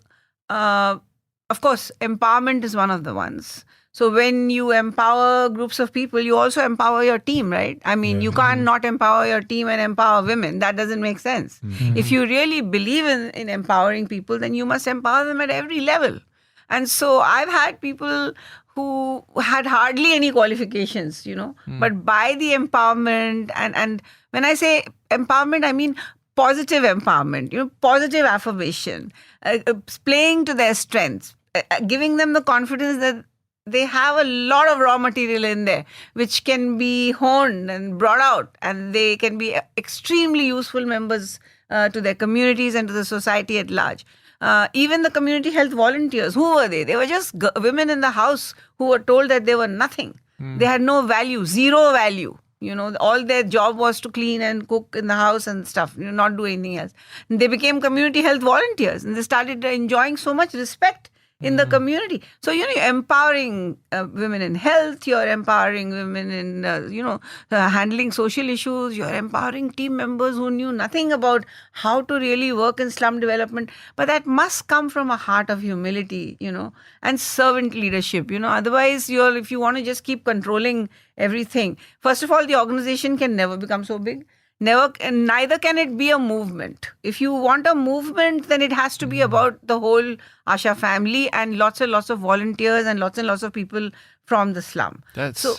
of course, empowerment is one of the ones. So when you empower groups of people, you also empower your team, right? I mean, you can't not empower your team and empower women. That doesn't make sense. If you really believe in empowering people, then you must empower them at every level. And so I've had people who had hardly any qualifications, but by the empowerment, and when I say empowerment, I mean positive empowerment, positive affirmation, playing to their strengths, giving them the confidence that they have a lot of raw material in there, which can be honed and brought out, and they can be extremely useful members to their communities and to the society at large. Even the community health volunteers, who were they? They were just women in the house who were told that they were nothing. They had no value, zero value. All their job was to clean and cook in the house and stuff, not do anything else. And they became community health volunteers and they started enjoying so much respect in the community. So, you're empowering women in health, you're empowering women in, handling social issues, you're empowering team members who knew nothing about how to really work in slum development. But that must come from a heart of humility, and servant leadership, Otherwise, if you want to just keep controlling everything, first of all, the organization can never become so big. Neither can it be a movement. If you want a movement, then it has to be about the whole ASHA family and lots of volunteers and lots of people from the slum. That's so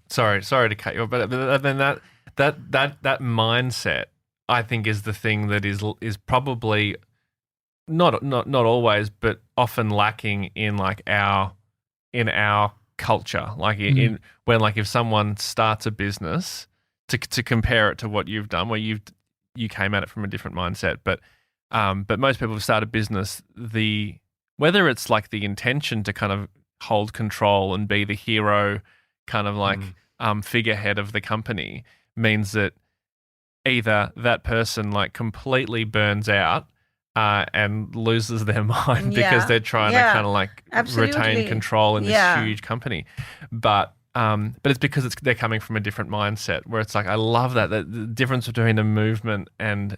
sorry to cut you off, but then that mindset, I think, is the thing that is probably not always, but often lacking in our culture. In when if someone starts a business. To compare it to what you've done, where you came at it from a different mindset, but most people who start a business, whether it's the intention to kind of hold control and be the hero, kind of figurehead of the company, means that either that person completely burns out and loses their mind because they're trying to kind of retain control in this huge company, but it's because they're coming from a different mindset where it's I love that the difference between a movement and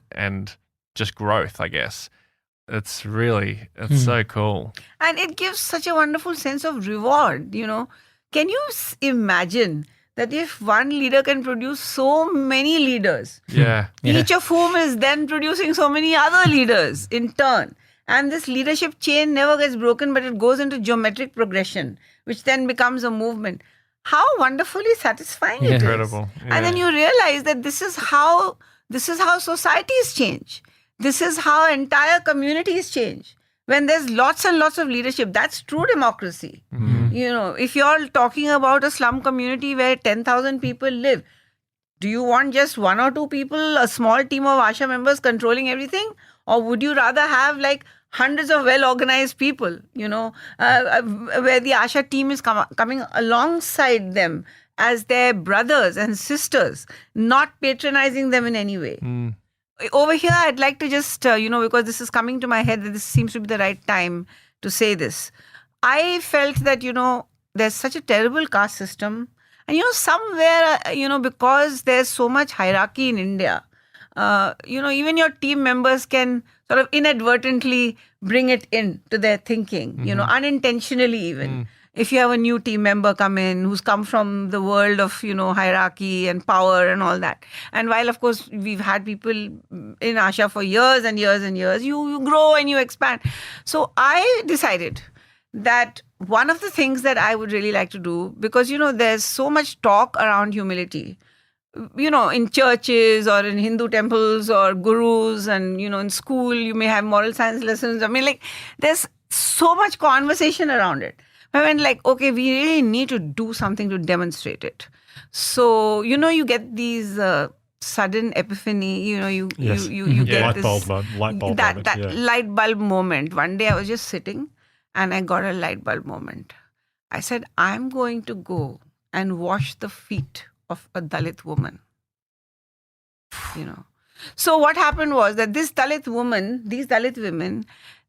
just growth, I guess. It's so cool. And it gives such a wonderful sense of reward, Can you imagine that if one leader can produce so many leaders, each of whom is then producing so many other leaders in turn, and this leadership chain never gets broken, but it goes into geometric progression, which then becomes a movement. How wonderfully satisfying it is. Incredible. Yeah. And then you realize that this is how societies change. This is how entire communities change. When there's lots and lots of leadership, that's true democracy. If you're talking about a slum community where 10,000 people live, do you want just one or two people, a small team of ASHA members controlling everything? Or would you rather have hundreds of well-organized people, where the ASHA team is coming alongside them as their brothers and sisters, not patronizing them in any way. Over here, I'd like to just, because this is coming to my head, that this seems to be the right time to say this. I felt that, there's such a terrible caste system. And, somewhere, because there's so much hierarchy in India, even your team members can sort of inadvertently bring it into their thinking, unintentionally even. If you have a new team member come in who's come from the world of, hierarchy and power and all that. And while, of course, we've had people in ASHA for years and years and years, you grow and you expand. So I decided that one of the things that I would really like to do, because, there's so much talk around humility, in churches or in Hindu temples or gurus, and, in school, you may have moral science lessons. There's so much conversation around it. I went okay, we really need to do something to demonstrate it. So, you get these sudden epiphany, you get light this bulb moment, light bulb moment. One day I was just sitting and I got a light bulb moment. I said, I'm going to go and wash the feet of a Dalit woman. So what happened was that these Dalit women,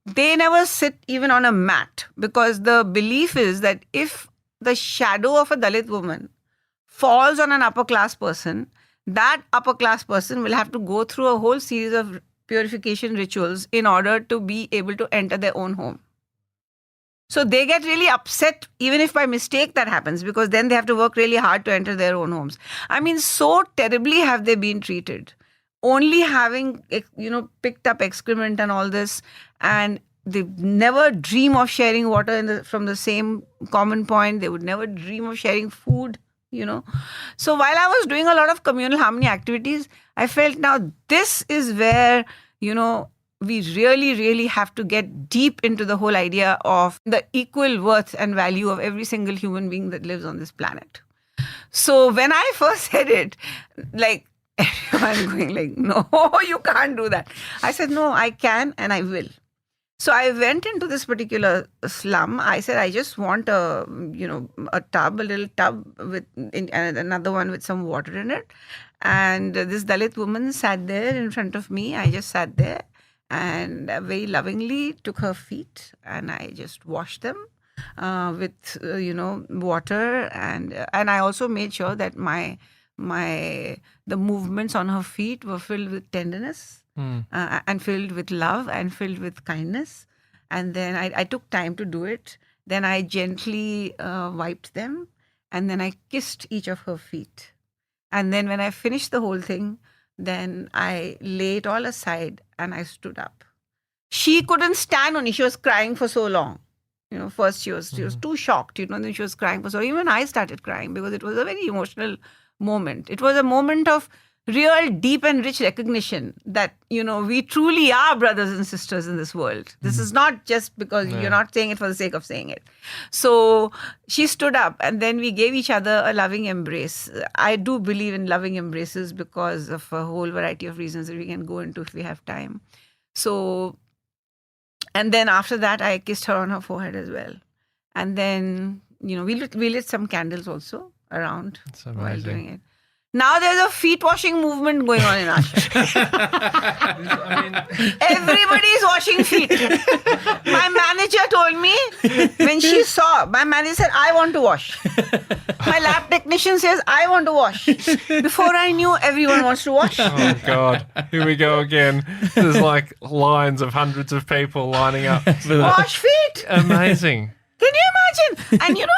they never sit even on a mat, because the belief is that if the shadow of a Dalit woman falls on an upper class person, that upper class person will have to go through a whole series of purification rituals in order to be able to enter their own home. So they get really upset even if by mistake that happens, because then they have to work really hard to enter their own homes. So terribly have they been treated. Only having, picked up excrement and all this, and they never dream of sharing water from the same common point. They would never dream of sharing food, So while I was doing a lot of communal harmony activities, I felt now this is where, we really, really have to get deep into the whole idea of the equal worth and value of every single human being that lives on this planet. So when I first said it, everyone going no, you can't do that. I said, no, I can and I will. So I went into this particular slum. I said, I just want a little tub and another one with some water in it. And this Dalit woman sat there in front of me. I just sat there and very lovingly took her feet and I just washed them with, water. And I also made sure that the movements on her feet were filled with tenderness and filled with love and filled with kindness. And then I took time to do it. Then I gently wiped them and then I kissed each of her feet. And then when I finished the whole thing, then I lay it all aside and I stood up. She couldn't stand only. She was crying for so long. First she was too shocked, then she was crying for so long. Even I started crying because it was a very emotional moment. It was a moment of real deep and rich recognition that, we truly are brothers and sisters in this world. This is not just because you're not saying it for the sake of saying it. So she stood up and then we gave each other a loving embrace. I do believe in loving embraces because of a whole variety of reasons that we can go into if we have time. So, and then after that, I kissed her on her forehead as well. And then, we lit some candles also around while doing it. Now there's a feet washing movement going on in ASHA. Everybody's washing feet. My manager told me when she saw, my manager said, I want to wash. My lab technician says, I want to wash. Before I knew, everyone wants to wash. Oh, God. Here we go again. There's lines of hundreds of people lining up. Wash feet. Amazing. Can you imagine? And it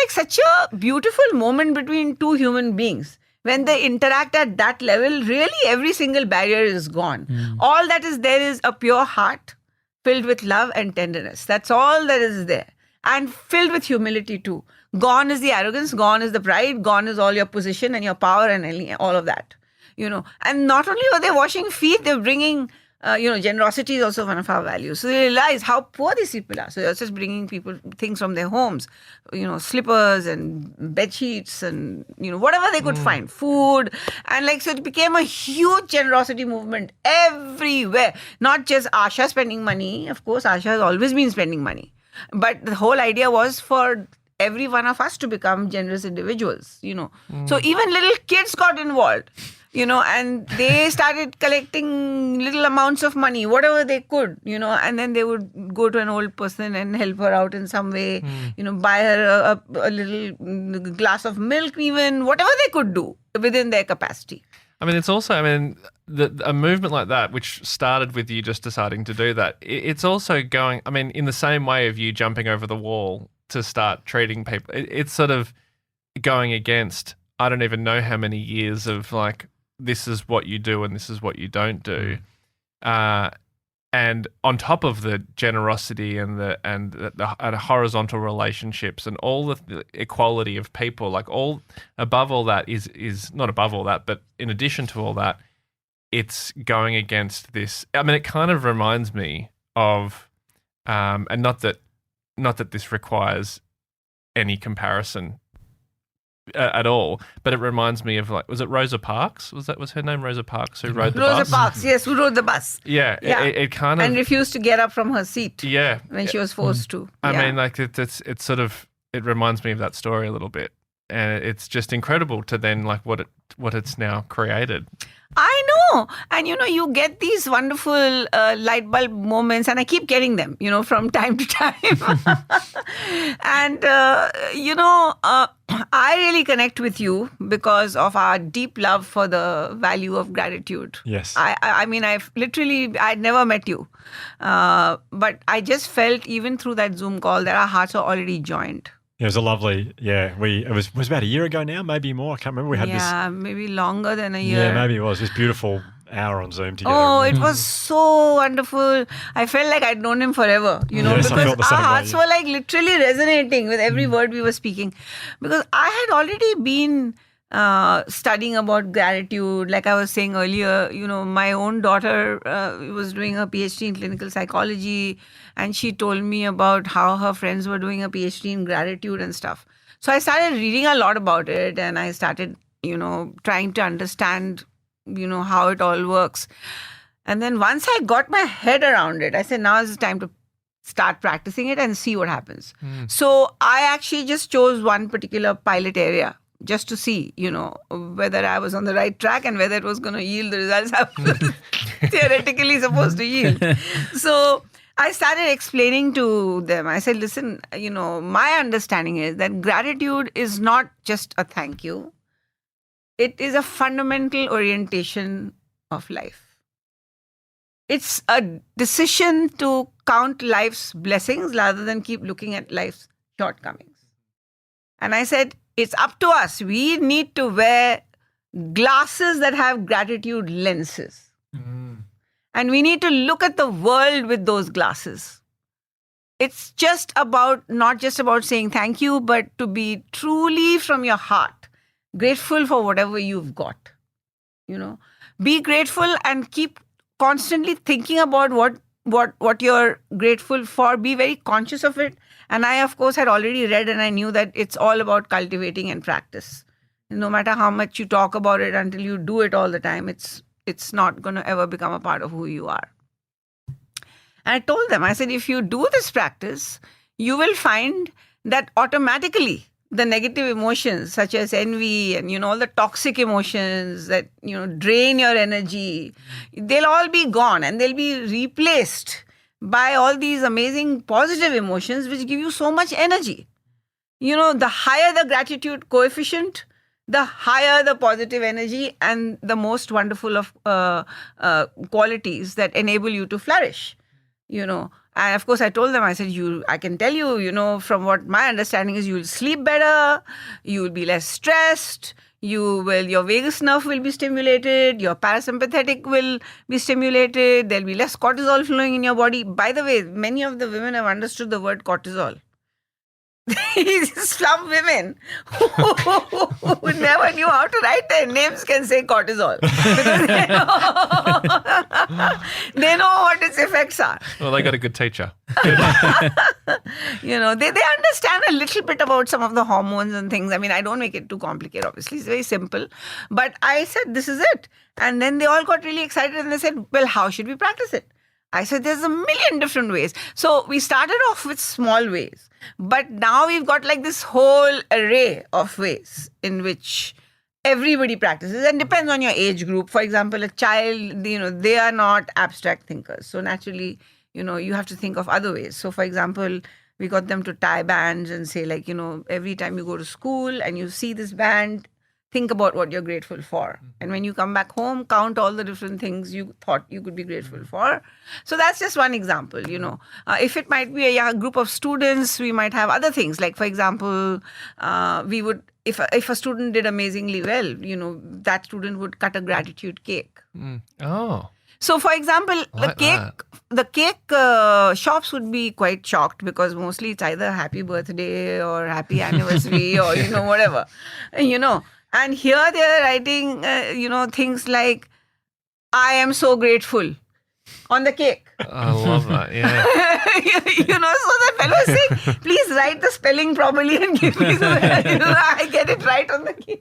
is such a beautiful moment between two human beings. When they interact at that level, really every single barrier is gone. All that is there is a pure heart filled with love and tenderness. That's all that is there. And filled with humility too. Gone is the arrogance, gone is the pride, gone is all your position and your power and all of that. And not only were they washing feet, they were bringing generosity is also one of our values. So they realize how poor these people are. So they're just bringing people things from their homes, slippers and bed sheets and, whatever they could find, food. And so it became a huge generosity movement everywhere. Not just ASHA spending money. Of course, ASHA has always been spending money. But the whole idea was for every one of us to become generous individuals, So even little kids got involved. And they started collecting little amounts of money, whatever they could, and then they would go to an old person and help her out in some way, buy her a little glass of milk even, whatever they could do within their capacity. I mean, it's also, a movement like that, which started with you just deciding to do that, it's also going, in the same way of you jumping over the wall to start treating people, it's sort of going against, I don't even know how many years of this is what you do and this is what you don't do. And on top of the generosity and the horizontal relationships and all the equality of people, above all that is not above all that, but in addition to all that, it's going against this. It kind of reminds me of, and not that this requires any comparison at all, but it reminds me of was it Rosa Parks? Was her name Rosa Parks who rode the bus? Rosa Parks, yes, who rode the bus. Yeah. It kind of, and refused to get up from her seat. Yeah, when she was forced to. It's sort of, it reminds me of that story a little bit, and it's just incredible to then what it's now created. I know. And, you get these wonderful light bulb moments, and I keep getting them, from time to time. And, I really connect with you because of our deep love for the value of gratitude. Yes. I'd never met you. But I just felt, even through that Zoom call, that our hearts are already joined. It was a lovely, it was about a year ago now, maybe more. I can't remember. We had this. Yeah, maybe longer than a year. Yeah, maybe it was this beautiful hour on Zoom together. Oh, it was so wonderful. I felt like I'd known him forever, Yes, because our hearts were literally resonating with every word we were speaking. Because I had already been studying about gratitude. Like I was saying earlier, my own daughter was doing a PhD in clinical psychology, and she told me about how her friends were doing a PhD in gratitude and stuff. So I started reading a lot about it, and I started, trying to understand, how it all works. And then once I got my head around it, I said, now is the time to start practicing it and see what happens. So I actually just chose one particular pilot area, just to see, whether I was on the right track and whether it was going to yield the results I was theoretically supposed to yield. So I started explaining to them. I said, listen, my understanding is that gratitude is not just a thank you. It is a fundamental orientation of life. It's a decision to count life's blessings rather than keep looking at life's shortcomings. And I said, it's up to us. We need to wear glasses that have gratitude lenses. And we need to look at the world with those glasses. It's not just about saying thank you, but to be truly from your heart grateful for whatever you've got. Be grateful and keep constantly thinking about what you're grateful for. Be very conscious of it. And I, of course, had already read, and I knew that it's all about cultivating and practice. No matter how much you talk about it, until you do it all the time, it's not going to ever become a part of who you are. And I told them, I said, if you do this practice, you will find that automatically the negative emotions such as envy and, all the toxic emotions that, drain your energy, they'll all be gone and they'll be replaced by all these amazing positive emotions which give you so much energy. The higher the gratitude coefficient, the higher the positive energy and the most wonderful of qualities that enable you to flourish. And of course, I told them, I said, I can tell you, from what my understanding is, you'll sleep better, you'll be less stressed, your vagus nerve will be stimulated, your parasympathetic will be stimulated, there'll be less cortisol flowing in your body. By the way, many of the women have understood the word cortisol. These slum women who never knew how to write their names can say cortisol. Because they know Imperfects are. Well, they got a good teacher. They understand a little bit about some of the hormones and things. I mean, I don't make it too complicated, obviously. It's very simple. But I said, this is it. And then they all got really excited and they said, well, how should we practice it? I said, there's a million different ways. So we started off with small ways. But now we've got like this whole array of ways in which everybody practices, and depends on your age group. For example, a child, they are not abstract thinkers. So naturally, you have to think of other ways. So for example, we got them to tie bands and say like, every time you go to school and you see this band, think about what you're grateful for. And when you come back home, count all the different things you thought you could be grateful for. So that's just one example, If it might be a group of students, we might have other things. Like, for example, we would, if a student did amazingly well, that student would cut a gratitude cake. Oh. So, for example, like the cake shops would be quite shocked because mostly it's either happy birthday or happy anniversary or, whatever, And here they're writing, things like, I am so grateful on the cake. I love that, yeah. So the fellow is saying, please write the spelling properly and give me so that I get it right on the cake.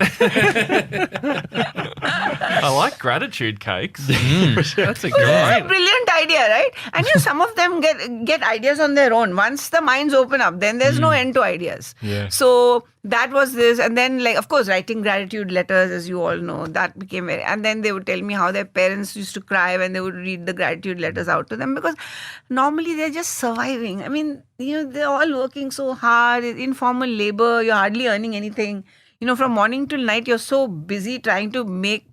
I like gratitude cakes. That's a It's a great. brilliant idea, right? And some of them get ideas on their own. Once the minds open up, then there's no end to ideas. Yeah. So that was this. And then, like, of course, writing gratitude letters, as you all know, that became very... And then they would tell me how their parents used to cry when they would read the gratitude letters out to them, because normally they're just surviving. I mean, they're all working so hard, informal labor, you're hardly earning anything. From morning till night, you're so busy trying to make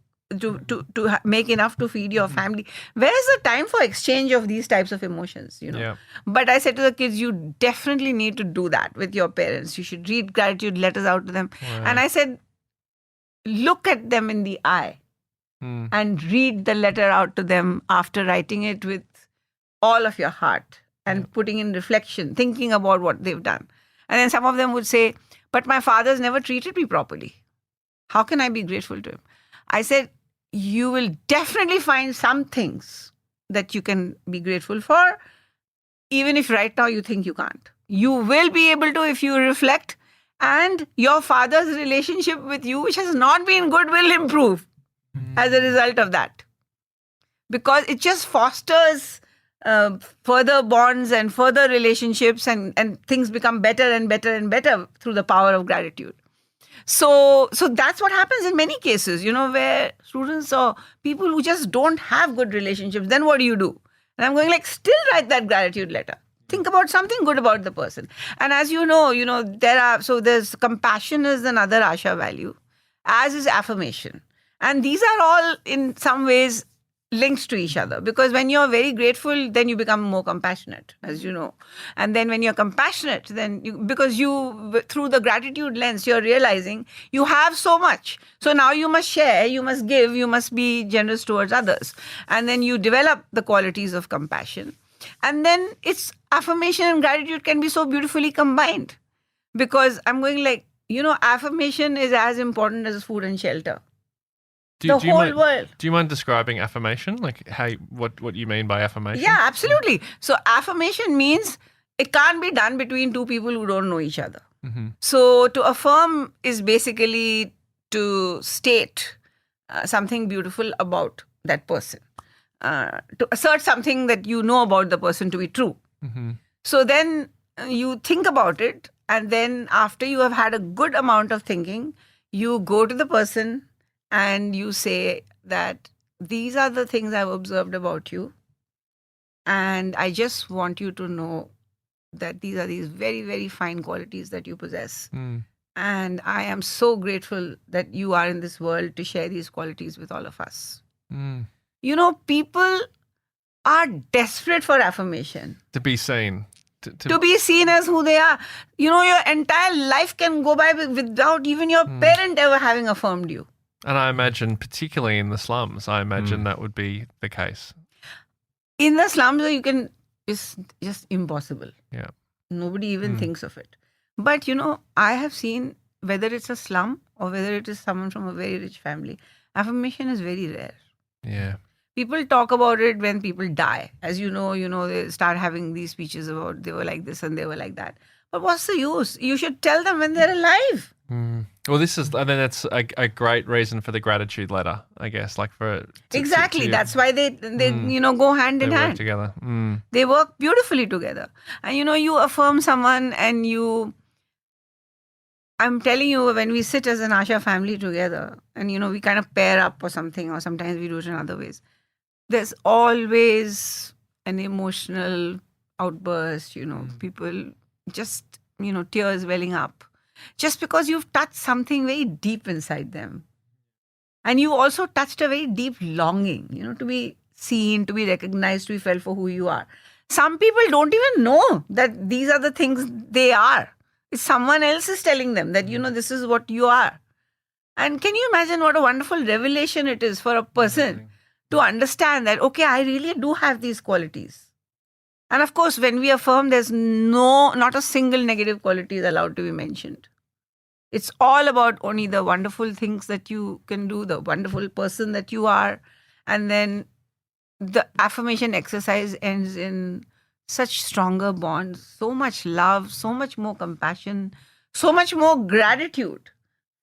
make enough to feed your family. Where is the time for exchange of these types of emotions, Yeah. But I said to the kids, you definitely need to do that with your parents. You should read gratitude letters out to them. Wow. And I said, look at them in the eye and read the letter out to them after writing it with all of your heart and putting in reflection, thinking about what they've done. And then some of them would say, but my father's never treated me properly. How can I be grateful to him? I said, you will definitely find some things that you can be grateful for, even if right now you think you can't. You will be able to if you reflect, and your father's relationship with you, which has not been good, will improve as a result of that. Because it just fosters further bonds and further relationships, and things become better and better and better through the power of gratitude. So that's what happens in many cases, where students or people who just don't have good relationships, then what do? And I'm going like, still write that gratitude letter. Think about something good about the person. And as there's compassion is another ASHA value, as is affirmation. And these are all in some ways linked to each other, because when you're very grateful, then you become more compassionate, as you know. And then when you're compassionate, then because through the gratitude lens, you're realizing you have so much. So now you must share, you must give, you must be generous towards others. And then you develop the qualities of compassion. And then it's affirmation and gratitude can be so beautifully combined, because I'm going like, affirmation is as important as food and shelter. Do you mind, do you mind describing affirmation? Like what you mean by affirmation? Yeah, absolutely. So affirmation means it can't be done between two people who don't know each other. Mm-hmm. So to affirm is basically to state something beautiful about that person, to assert something that you know about the person to be true. Mm-hmm. So then you think about it, and then after you have had a good amount of thinking, you go to the person and you say that these are the things I've observed about you. And I just want you to know that these are these very, very fine qualities that you possess. And I am so grateful that you are in this world to share these qualities with all of us. People are desperate for affirmation. To be seen. To be seen as who they are. Your entire life can go by without even your parent ever having affirmed you. And I imagine, particularly in the slums, that would be the case. In the slums, it's just impossible. Yeah. Nobody even thinks of it. But, I have seen, whether it's a slum or whether it is someone from a very rich family, affirmation is very rare. Yeah. People talk about it when people die. As you know, they start having these speeches about they were like this and they were like that. But what's the use? You should tell them when they're alive. Well, I think that's a great reason for the gratitude letter, I guess, like Exactly. That's why they go hand in they work hand. together. They work beautifully together. And you affirm someone and I'm telling you, when we sit as an ASHA family together and, we kind of pair up or something, or sometimes we do it in other ways, there's always an emotional outburst, people just, tears welling up. Just because you've touched something very deep inside them. And you also touched a very deep longing, to be seen, to be recognized, to be felt for who you are. Some people don't even know that these are the things they are. It's someone else is telling them that, this is what you are. And can you imagine what a wonderful revelation it is for a person to understand that, okay, I really do have these qualities. And of course, when we affirm, there's not a single negative quality is allowed to be mentioned. It's all about only the wonderful things that you can do, the wonderful person that you are. And then the affirmation exercise ends in such stronger bonds, so much love, so much more compassion, so much more gratitude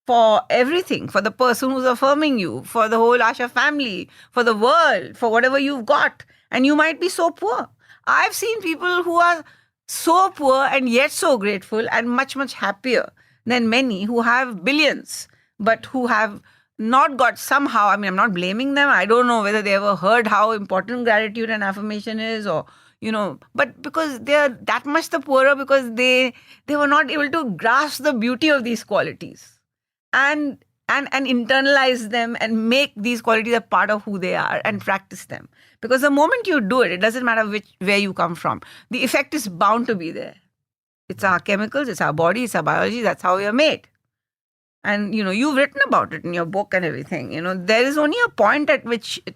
for everything, for the person who's affirming you, for the whole ASHA family, for the world, for whatever you've got. And you might be so poor. I've seen people who are so poor and yet so grateful and much, much happier than many who have billions, but who have not got somehow, I'm not blaming them. I don't know whether they ever heard how important gratitude and affirmation is or, but because they are that much the poorer because they were not able to grasp the beauty of these qualities and internalize them and make these qualities a part of who they are and practice them. Because the moment you do it, it doesn't matter where you come from. The effect is bound to be there. It's our chemicals, it's our body, it's our biology. That's how we are made. And, you've written about it in your book and everything. There is only a point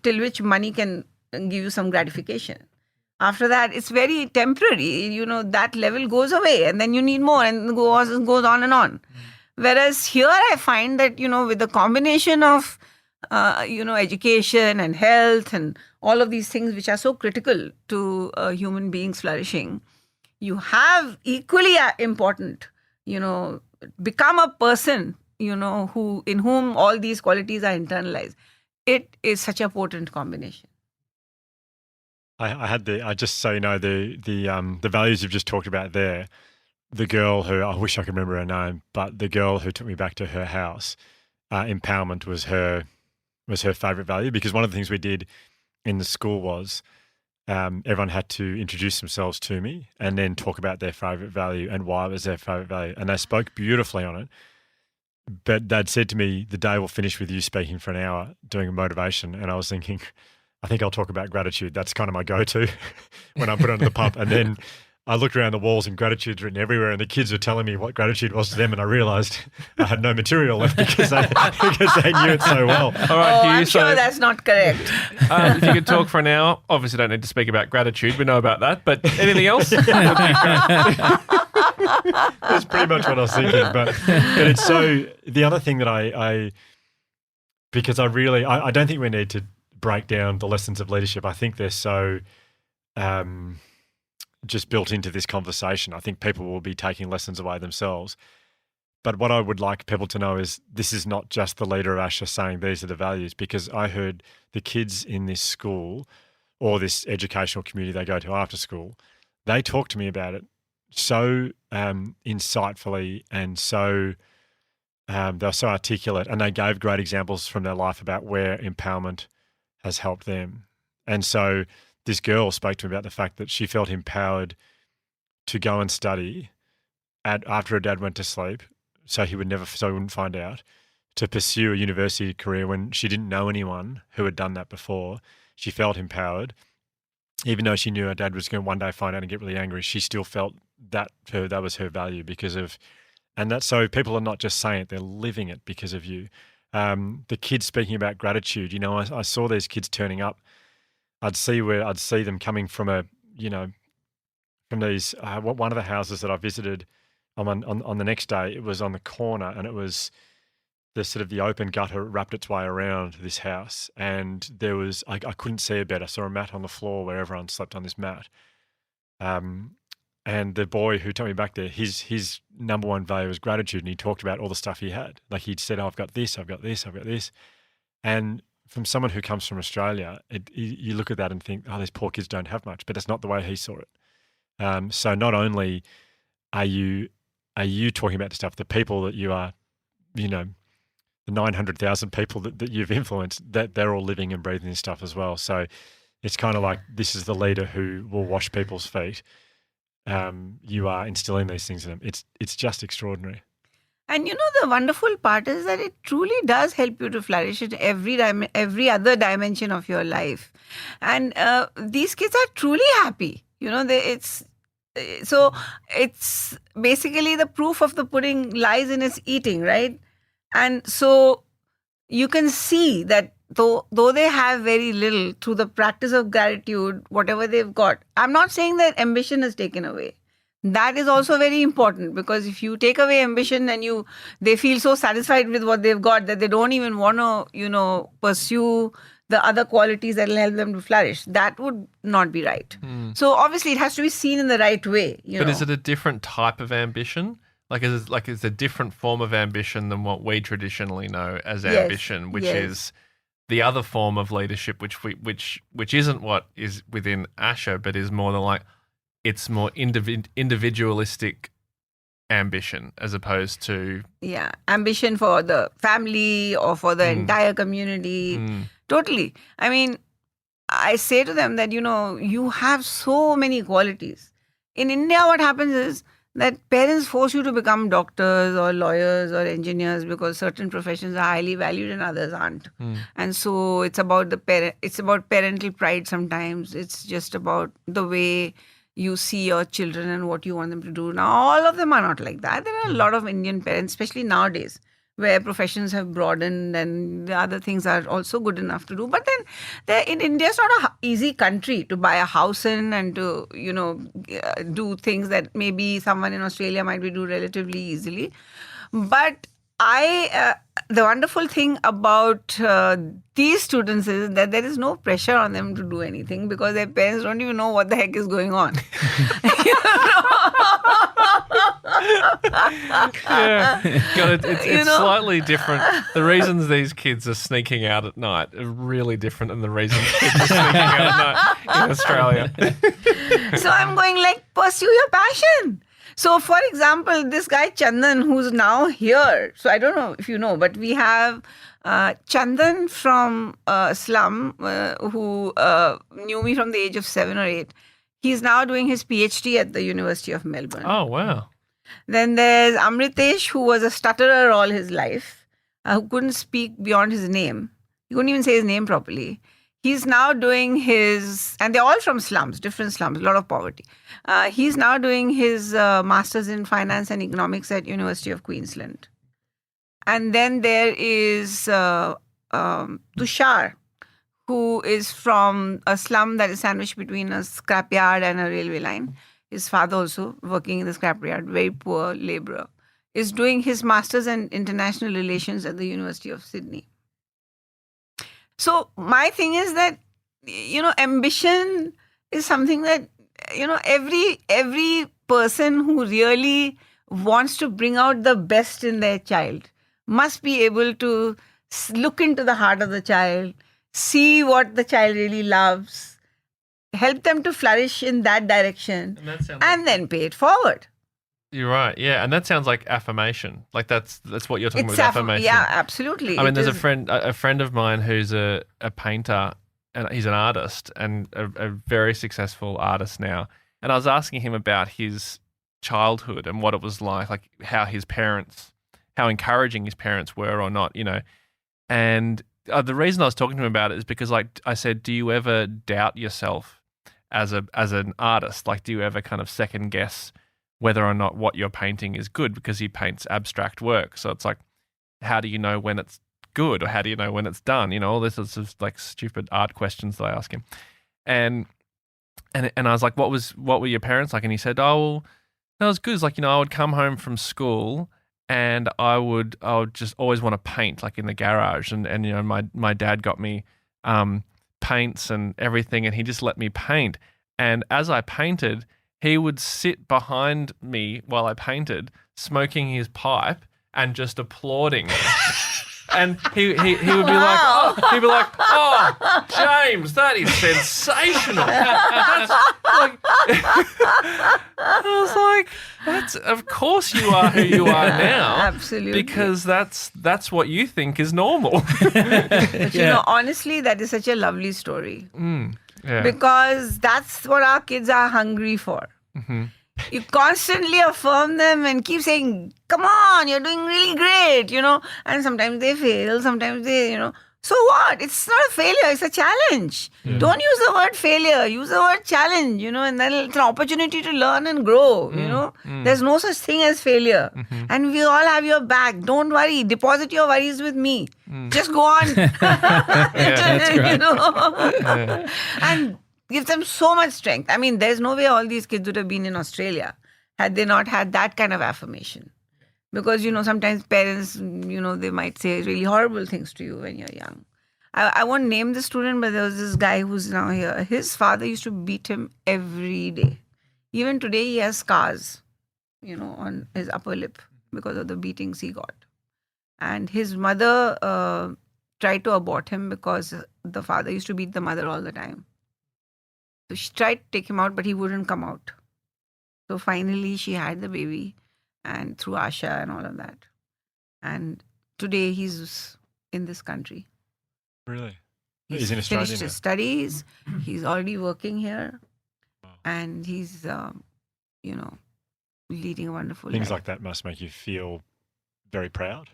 till which money can give you some gratification. After that, it's very temporary. That level goes away and then you need more and goes on and on. Whereas here I find that, with the combination of, education and health and all of these things which are so critical to human beings flourishing, you have equally important, become a person, in whom all these qualities are internalized. It is such a potent combination. I just so you know, the values you've just talked about there, the girl who, I wish I could remember her name, but the girl who took me back to her house, empowerment was her favorite value, because one of the things we did in the school was everyone had to introduce themselves to me and then talk about their favorite value and why it was their favorite value. And they spoke beautifully on it. But they'd said to me, the day will finish with you speaking for an hour doing a motivation. And I was thinking, I think I'll talk about gratitude. That's kind of my go-to when I put under the pump. And then I looked around the walls and gratitude's written everywhere, and the kids were telling me what gratitude was to them, and I realised I had no material left because they knew it so well. All right, Hugh, I'm sure that's not correct. If you could talk for an hour, obviously don't need to speak about gratitude. We know about that. But anything else? That's pretty much what I was thinking. But it's so, the other thing that because I don't think we need to break down the lessons of leadership. I think they're so just built into this conversation. I think people will be taking lessons away themselves. But what I would like people to know is this is not just the leader of ASHA saying these are the values, because I heard the kids in this school or this educational community they go to after school, they talk to me about it so insightfully and so they're so articulate, and they gave great examples from their life about where empowerment has helped them. And so this girl spoke to me about the fact that she felt empowered to go and study after her dad went to sleep, so he wouldn't find out, to pursue a university career when she didn't know anyone who had done that before. She felt empowered. Even though she knew her dad was going to one day find out and get really angry, she still felt that was her value because of, and that's so people are not just saying it, they're living it because of you. The kids speaking about gratitude, I saw these kids turning up. I'd see them coming from from these, one of the houses that I visited on the next day, it was on the corner and it was the sort of the open gutter wrapped its way around this house, and there was I couldn't see a bed. I saw a mat on the floor where everyone slept on this mat. And the boy who took me back there, his number one value was gratitude, and he talked about all the stuff he had. Like he'd said, oh, I've got this, I've got this, I've got this. And from someone who comes from Australia, you look at that and think, oh, these poor kids don't have much, but that's not the way he saw it. So not only are you talking about the stuff, the people that you are, the 900,000 people that you've influenced, that they're all living and breathing this stuff as well. So it's kind of like this is the leader who will wash people's feet. You are instilling these things in them. It's just extraordinary. And the wonderful part is that it truly does help you to flourish in every other dimension of your life. And these kids are truly happy. It's basically the proof of the pudding lies in its eating, right? And so you can see that though they have very little, through the practice of gratitude, whatever they've got. I'm not saying that ambition is taken away. That is also very important, because if you take away ambition and they feel so satisfied with what they've got that they don't even want to, pursue the other qualities that will help them to flourish, that would not be right. So obviously it has to be seen in the right way. But is it a different type of ambition? It's a different form of ambition than what we traditionally know as ambition, which is the other form of leadership, which isn't what is within ASHA, but is more than it's more individualistic ambition as opposed to ambition for the family or for the entire community. Totally. I mean, I say to them that you have so many qualities. In India, what happens is that parents force you to become doctors or lawyers or engineers because certain professions are highly valued and others aren't. And so it's about it's about parental pride sometimes. It's just about the way you see your children and what you want them to do. Now, all of them are not like that. There are a lot of Indian parents, especially nowadays, where professions have broadened and the other things are also good enough to do. But then in India, it's not an easy country to buy a house in and to, do things that maybe someone in Australia might be doing relatively easily. But the wonderful thing about these students is that there is no pressure on them to do anything because their parents don't even know what the heck is going on. It's slightly different. The reasons these kids are sneaking out at night are really different than the reasons kids are sneaking out at night in Australia. So I'm going pursue your passion. So, for example, this guy Chandan, who's now here, so I don't know if you know, but we have Chandan from Slum, who knew me from the age of 7 or 8. He's now doing his PhD at the University of Melbourne. Oh, wow. Then there's Amritesh, who was a stutterer all his life, who couldn't speak beyond his name. He couldn't even say his name properly. He's now doing and they're all from slums, different slums, a lot of poverty. He's now doing his master's in finance and economics at University of Queensland. And then there is Tushar, who is from a slum that is sandwiched between a scrapyard and a railway line. His father also working in the scrapyard, very poor labourer, is doing his master's in international relations at the University of Sydney. So my thing is that, ambition is something that, every person who really wants to bring out the best in their child must be able to look into the heart of the child, see what the child really loves, help them to flourish in that direction, and then pay it forward. You're right, yeah, and that sounds like affirmation. That's what you're talking about with affirmation. Yeah, absolutely. I mean, there's a friend of mine who's a painter, and he's an artist and a very successful artist now. And I was asking him about his childhood and what it was like how encouraging his parents were or not, And the reason I was talking to him about it is because, I said, do you ever doubt yourself as an artist? Do you ever kind of second guess whether or not what you're painting is good, because he paints abstract work. So it's how do you know when it's good, or how do you know when it's done? All this is stupid art questions that I ask him. And I was like, what were your parents like? And he said, oh, well, that was good. It's I would come home from school and I would just always want to paint, like in the garage, and you know, my dad got me paints and everything, and he just let me paint. And as I painted, he would sit behind me while I painted, smoking his pipe and just applauding. And he would be like, oh, James, that is sensational. I was like, of course you are who you are now. Absolutely. Because that's what you think is normal. But you know, honestly, that is such a lovely story. Yeah. Because that's what our kids are hungry for. Mm-hmm. You constantly affirm them and keep saying, come on, you're doing really great, you know. And sometimes they fail, sometimes they, you know. So what? It's not a failure, it's a challenge. Don't use the word failure, use the word challenge, you know, and then it's an opportunity to learn and grow, you know. There's no such thing as failure. And we all have your back. Don't worry, deposit your worries with me. Just go on. That's great. You know? And gives them so much strength. I mean, there's no way all these kids would have been in Australia had they not had that kind of affirmation. Because, you know, sometimes parents, you know, they might say really horrible things to you when you're young. I won't name the student, but there was this guy who's now here. His father used to beat him every day. Even today, he has scars, you know, on his upper lip because of the beatings he got. And his mother tried to abort him because the father used to beat the mother all the time. So she tried to take him out, but he wouldn't come out. So finally, she had the baby, and through ASHA and all of that. And today, he's in this country. Really? He's in Australia finished now? his studies. He's already working here. Wow. And he's, you know, leading a wonderful Things life. like that must make you feel very proud.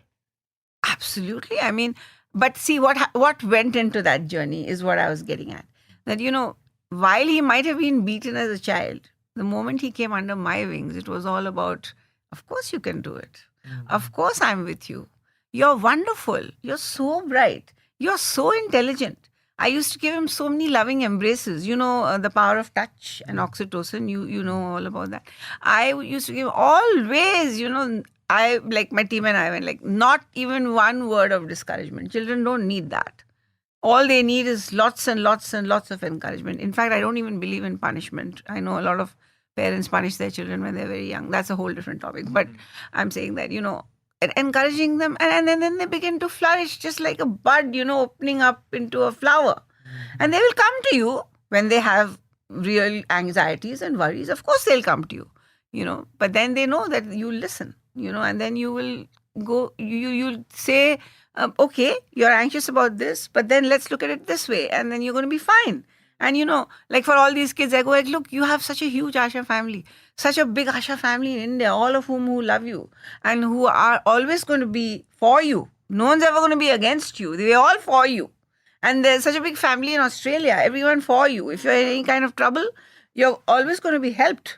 Absolutely. I mean, but see, what went into that journey is what I was getting at. That, you know, while he might have been beaten as a child, the moment he came under my wings, it was all about, of course you can do it. Of course I'm with you. You're wonderful. You're so bright. You're so intelligent. I used to give him so many loving embraces. You know, the power of touch and oxytocin. You know all about that. I used to give always, you know, I, like my team and I went like, not even one word of discouragement. Children don't need that. All they need is lots and lots and lots of encouragement. In fact, I don't even believe in punishment. I know a lot of parents punish their children when they're very young. That's a whole different topic. But I'm saying that, you know, encouraging them, and then they begin to flourish just like a bud, you know, opening up into a flower. And they will come to you when they have real anxieties and worries. Of course, they'll come to you, you know, but then they know that you listen, you know, and then you will go, you'll say, okay, you're anxious about this, but then let's look at it this way, and then you're going to be fine. And, you know, like for all these kids, I go like, look, you have such a huge ASHA family, such a big ASHA family in India, all of whom who love you and who are always going to be for you. No one's ever going to be against you. They're all for you. And there's such a big family in Australia, everyone for you. If you're in any kind of trouble, you're always going to be helped.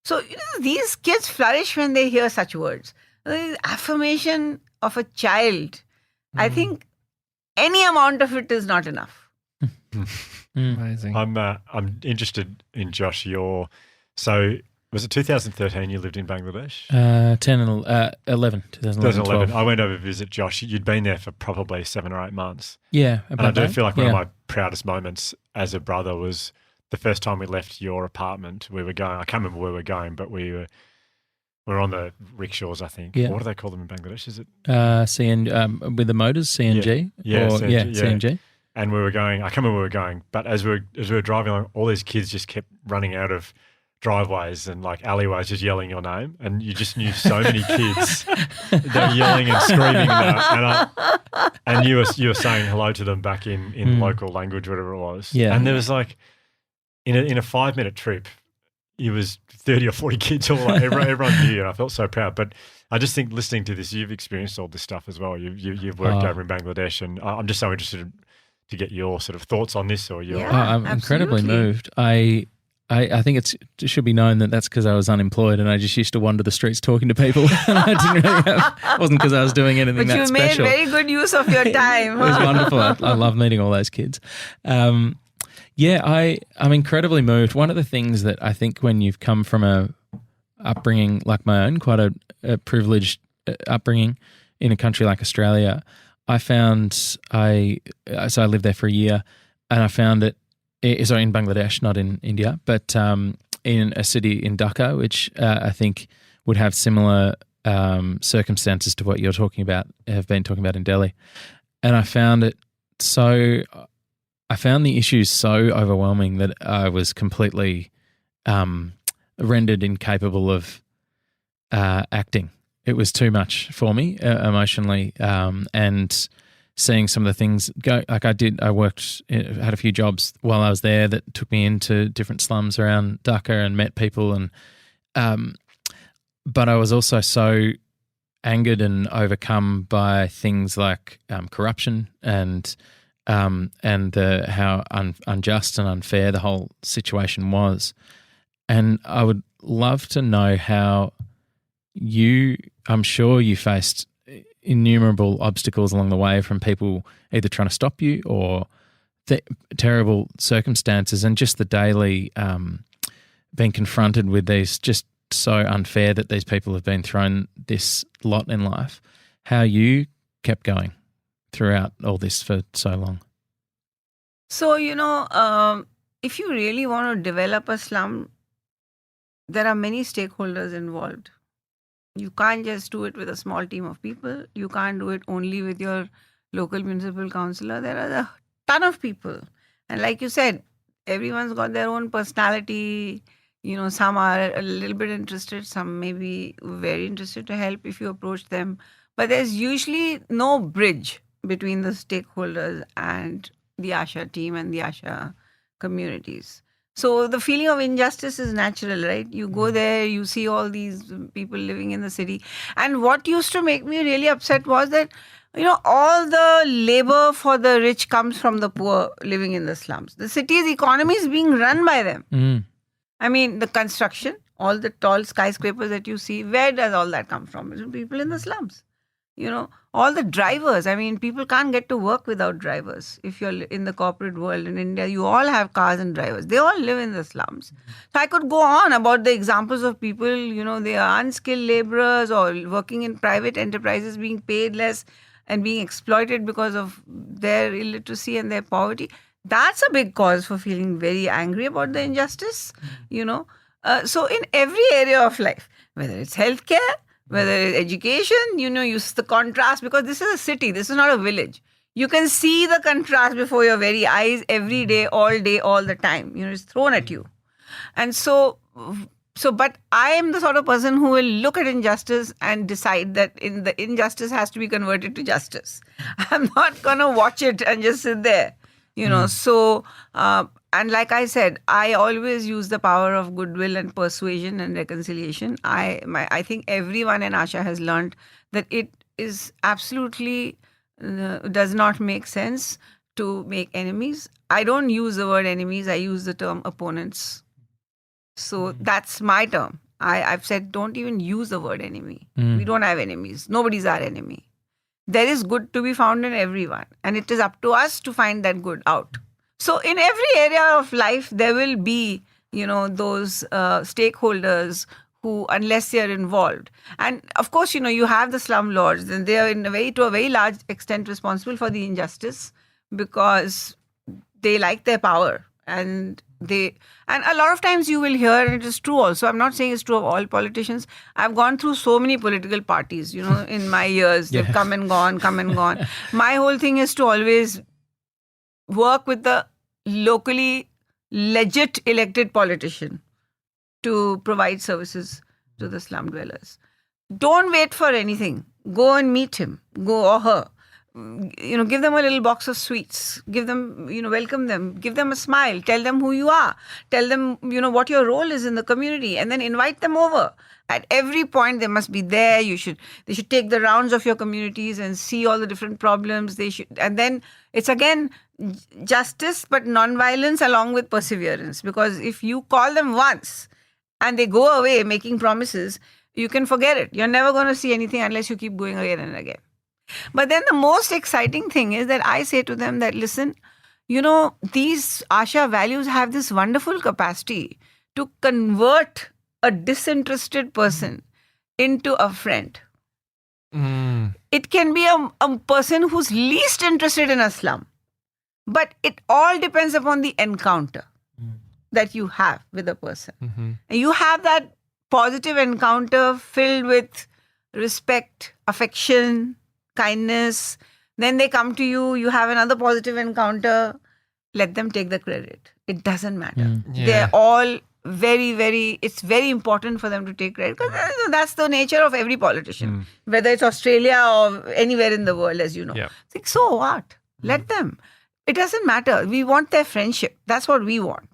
So, you know, these kids flourish when they hear such words. The affirmation of a child, I think any amount of it is not enough. Amazing. I'm interested in Josh. So was it 2013 you lived in Bangladesh? 11, 2011. I went over to visit Josh. You'd been there for probably 7 or 8 months. Yeah. And I do that. feel like one of my proudest moments as a brother was the first time we left your apartment. We were going, I can't remember where we were going, but we were on the rickshaws, I think. Yeah. What do they call them in Bangladesh? Is it? With the motors, CNG? Yeah, CNG, yeah. CNG. And we were going, I can't remember where we were going, but as we were driving along, all these kids just kept running out of driveways and like alleyways just yelling your name. And you just knew so many kids. They were yelling and screaming. And you were saying hello to them back in local language, whatever it was. Yeah. And there was like, in a 5-minute trip, it was 30 or 40 kids all like, everyone knew you, and I felt so proud. But I just think listening to this, you've experienced all this stuff as well. You've worked over in Bangladesh, and I'm just so interested to get your sort of thoughts on this or your. Yeah. I'm incredibly moved. I think it should be known that that's because I was unemployed and I just used to wander the streets talking to people. And I didn't really it wasn't because I was doing anything But that you special. made very good use of your time. It was wonderful. I love meeting all those kids. I'm incredibly moved. One of the things that I think when you've come from a upbringing like my own, quite a privileged upbringing in a country like Australia, I lived there for a year, and I found it, sorry, in Bangladesh, not in India, but in a city in Dhaka, which I think would have similar circumstances to what you're talking about, have been talking about in Delhi. And I found the issues so overwhelming that I was completely rendered incapable of acting. It was too much for me emotionally, and seeing some of the things go, like I had a few jobs while I was there that took me into different slums around Dhaka and met people, and but I was also so angered and overcome by things like corruption and how unjust and unfair the whole situation was. And I would love to know how I'm sure you faced innumerable obstacles along the way from people either trying to stop you or terrible circumstances, and just the daily being confronted with these, just so unfair that these people have been thrown this lot in life, how you kept going throughout all this for so long. So, if you really want to develop a slum, there are many stakeholders involved. You can't just do it with a small team of people. You can't do it only with your local municipal councillor. There are a ton of people. And like you said, everyone's got their own personality. Some are a little bit interested, some may be very interested to help if you approach them. But there's usually no bridge between the stakeholders and the ASHA team and the ASHA communities. So the feeling of injustice is natural, right? You go there, you see all these people living in the city. And what used to make me really upset was that, all the labor for the rich comes from the poor living in the slums. The city's economy is being run by them. I mean, the construction, all the tall skyscrapers that you see, where does all that come from? It's people in the slums. All the drivers. I mean, people can't get to work without drivers. If you're in the corporate world in India, you all have cars and drivers. They all live in the slums. So I could go on about the examples of people, they are unskilled laborers or working in private enterprises being paid less and being exploited because of their illiteracy and their poverty. That's a big cause for feeling very angry about the injustice, So in every area of life, whether it's healthcare, whether it's education, use the contrast, because this is a city, this is not a village. You can see the contrast before your very eyes every day, all the time. It's thrown at you. And but I am the sort of person who will look at injustice and decide that the injustice has to be converted to justice. I'm not going to watch it and just sit there. So, and like I said, I always use the power of goodwill and persuasion and reconciliation. I think everyone in ASHA has learned that it is absolutely does not make sense to make enemies. I don't use the word enemies. I use the term opponents. So that's my term. I've said don't even use the word enemy. We don't have enemies. Nobody's our enemy. There is good to be found in everyone, and it is up to us to find that good out. So in every area of life, there will be, those stakeholders who, unless they are involved. And of course, you have the slum lords, and they are to a very large extent responsible for the injustice because they like their power. And a lot of times you will hear, and it is true also, I'm not saying it's true of all politicians. I've gone through so many political parties, in my years. They've come and gone. My whole thing is to always work with the locally legit elected politician to provide services to the slum dwellers. Don't wait for anything. Go and meet him. Go or her. Give them a little box of sweets. Give them, welcome them. Give them a smile. Tell them who you are. Tell them, what your role is in the community, and then invite them over. At every point, they must be there. They should take the rounds of your communities and see all the different problems. And then it's again justice, but non-violence along with perseverance. Because if you call them once and they go away making promises, you can forget it. You're never going to see anything unless you keep going again and again. But then the most exciting thing is that I say to them that, listen, these ASHA values have this wonderful capacity to convert a disinterested person into a friend. It can be a person who's least interested in a slum. But it all depends upon the encounter that you have with a person. And you have that positive encounter filled with respect, affection, kindness. Then they come to you, you have another positive encounter. Let them take the credit. It doesn't matter. They're all very, very, it's very important for them to take credit because that's the nature of every politician, whether it's Australia or anywhere in the world, as you know. It's like, so what? Let them. It doesn't matter. We want their friendship. That's what we want,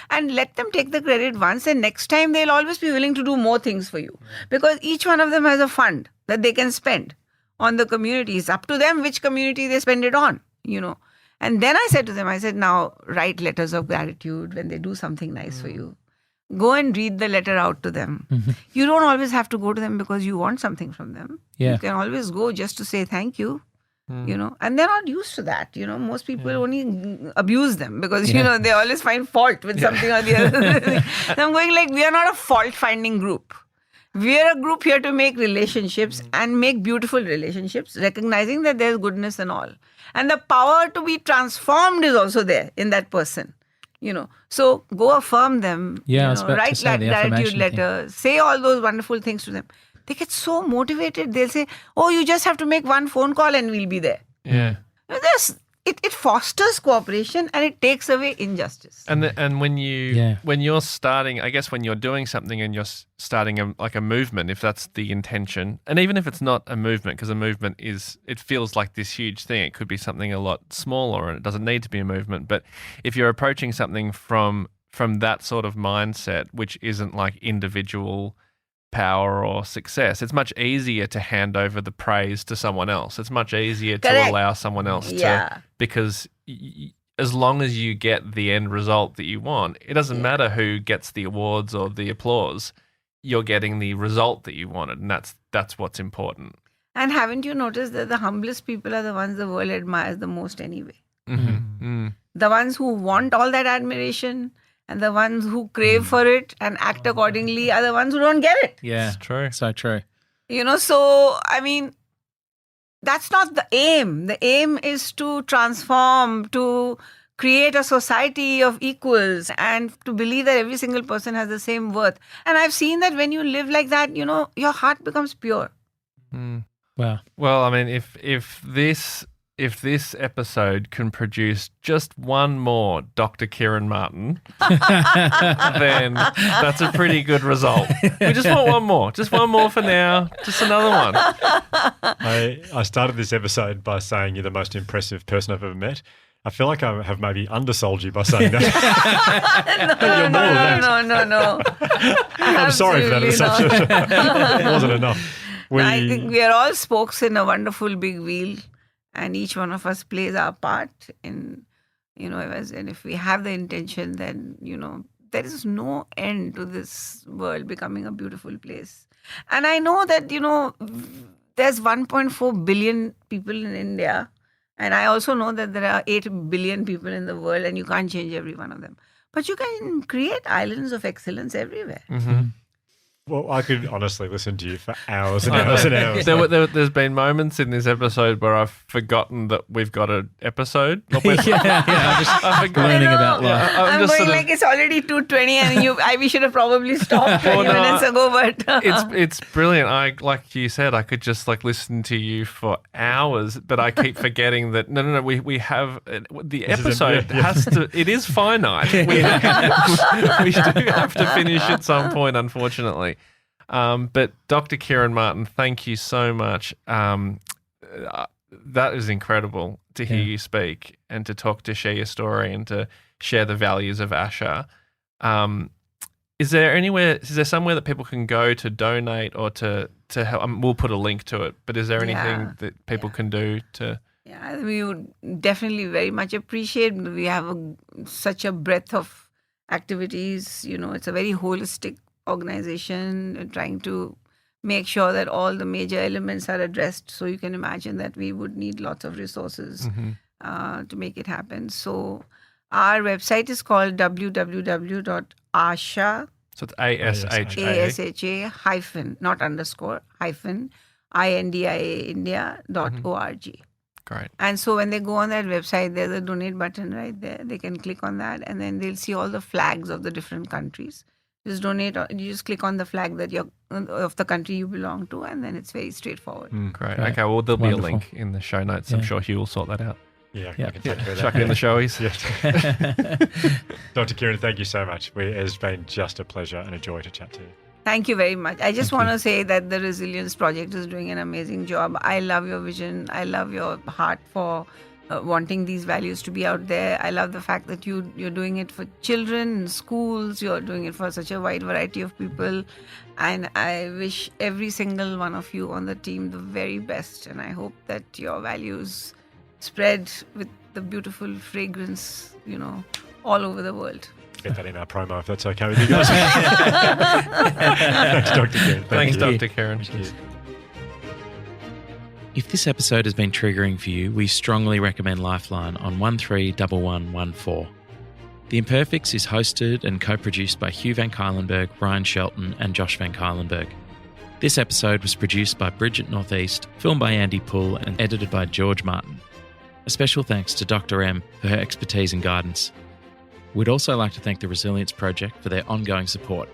and let them take the credit once, and next time they'll always be willing to do more things for you because each one of them has a fund that they can spend on the community. It's up to them which community they spend it on, And then I said to them, now write letters of gratitude when they do something nice for you. Go and read the letter out to them. You don't always have to go to them because you want something from them. You can always go just to say thank you. And they're not used to that. Most people only abuse them because, they always find fault with something or the other. So I'm going like, we are not a fault-finding group. We are a group here to make relationships and make beautiful relationships, recognizing that there's goodness and all. And the power to be transformed is also there in that person. So go affirm them, write that gratitude letter, say all those wonderful things to them. They get so motivated. They'll say, oh, you just have to make one phone call and we'll be there. It fosters cooperation and it takes away injustice. And when you're starting, I guess when you're doing something and you're starting a movement, if that's the intention, and even if it's not a movement, because a movement it feels like this huge thing. It could be something a lot smaller and it doesn't need to be a movement. But if you're approaching something from that sort of mindset, which isn't like individual power or success, it's much easier to hand over the praise to someone else. It's much easier to allow someone else to, because as long as you get the end result that you want, it doesn't matter who gets the awards or the applause. You're getting the result that you wanted, and that's what's important. And haven't you noticed that the humblest people are the ones the world admires the most anyway? The ones who want all that admiration and the ones who crave for it and act accordingly are the ones who don't get it. Yeah, it's true. So true. So, that's not the aim. The aim is to transform, to create a society of equals and to believe that every single person has the same worth. And I've seen that when you live like that, your heart becomes pure. Wow. Well, if this episode can produce just one more Dr. Kiran Martin, then that's a pretty good result. We just want one more. Just one more for now. Just another one. I started this episode by saying you're the most impressive person I've ever met. I feel like I have maybe undersold you by saying that. No. I'm sorry for that. It wasn't enough. I think we are all spokes in a wonderful big wheel. And each one of us plays our part in, and if we have the intention, then, there is no end to this world becoming a beautiful place. And I know that, there's 1.4 billion people in India. And I also know that there are 8 billion people in the world and you can't change every one of them. But you can create islands of excellence everywhere. Well, I could honestly listen to you for hours and hours and hours. There's been moments in this episode where I've forgotten that we've got an episode. I'm just learning about life. I'm going like it's already 2:20 and we should have probably stopped 20 minutes ago. But it's brilliant. Like you said, I could just listen to you for hours, but I keep forgetting that no. We have the episode has to. It is finite. We do have to finish at some point, unfortunately. But Dr. Kiran Martin, thank you so much. That is incredible to hear you speak and to share your story and to share the values of ASHA. Is there somewhere that people can go to donate or to help? We'll put a link to it, but is there anything that people can do to? Yeah, we would definitely very much appreciate. We have such a breadth of activities. It's a very holistic organization trying to make sure that all the major elements are addressed. So you can imagine that we would need lots of resources to make it happen. So our website is called www.asha. So it's ASHA. ASHA hyphen, not underscore, hyphen indiaindia.org. Great. And so when they go on that website, there's a donate button right there. They can click on that, and then they'll see all the flags of the different countries. Just donate, or you just click on the flag that you're of the country you belong to, and then it's very straightforward. Great. Great. Okay, well, there'll be Wonderful. a link in the show notes. I'm Yeah. sure Hugh will sort that out. Yeah, Yeah. I can take care of that. Chuck it in the showies. Dr. Kiran, thank you so much. It's been just a pleasure and a joy to chat to you. Thank you very much. I just want to say that the Resilience Project is doing an amazing job. I love your vision. I love your heart for wanting these values to be out there. I love the fact that you're doing it for children in schools. You're doing it for such a wide variety of people. And I wish every single one of you on the team the very best. And I hope that your values spread with the beautiful fragrance, all over the world. Get that in our promo if that's okay with you guys. Thanks, Dr. Kiran. Thanks, you. Dr. Kiran. Cheers. If this episode has been triggering for you, we strongly recommend Lifeline on 131114. The Imperfects is hosted and co-produced by Hugh Van Cuylenberg, Ryan Shelton and Josh Van Cuylenberg. This episode was produced by Bridget Northeast, filmed by Andy Poole and edited by George Martin. A special thanks to Dr. M for her expertise and guidance. We'd also like to thank the Resilience Project for their ongoing support.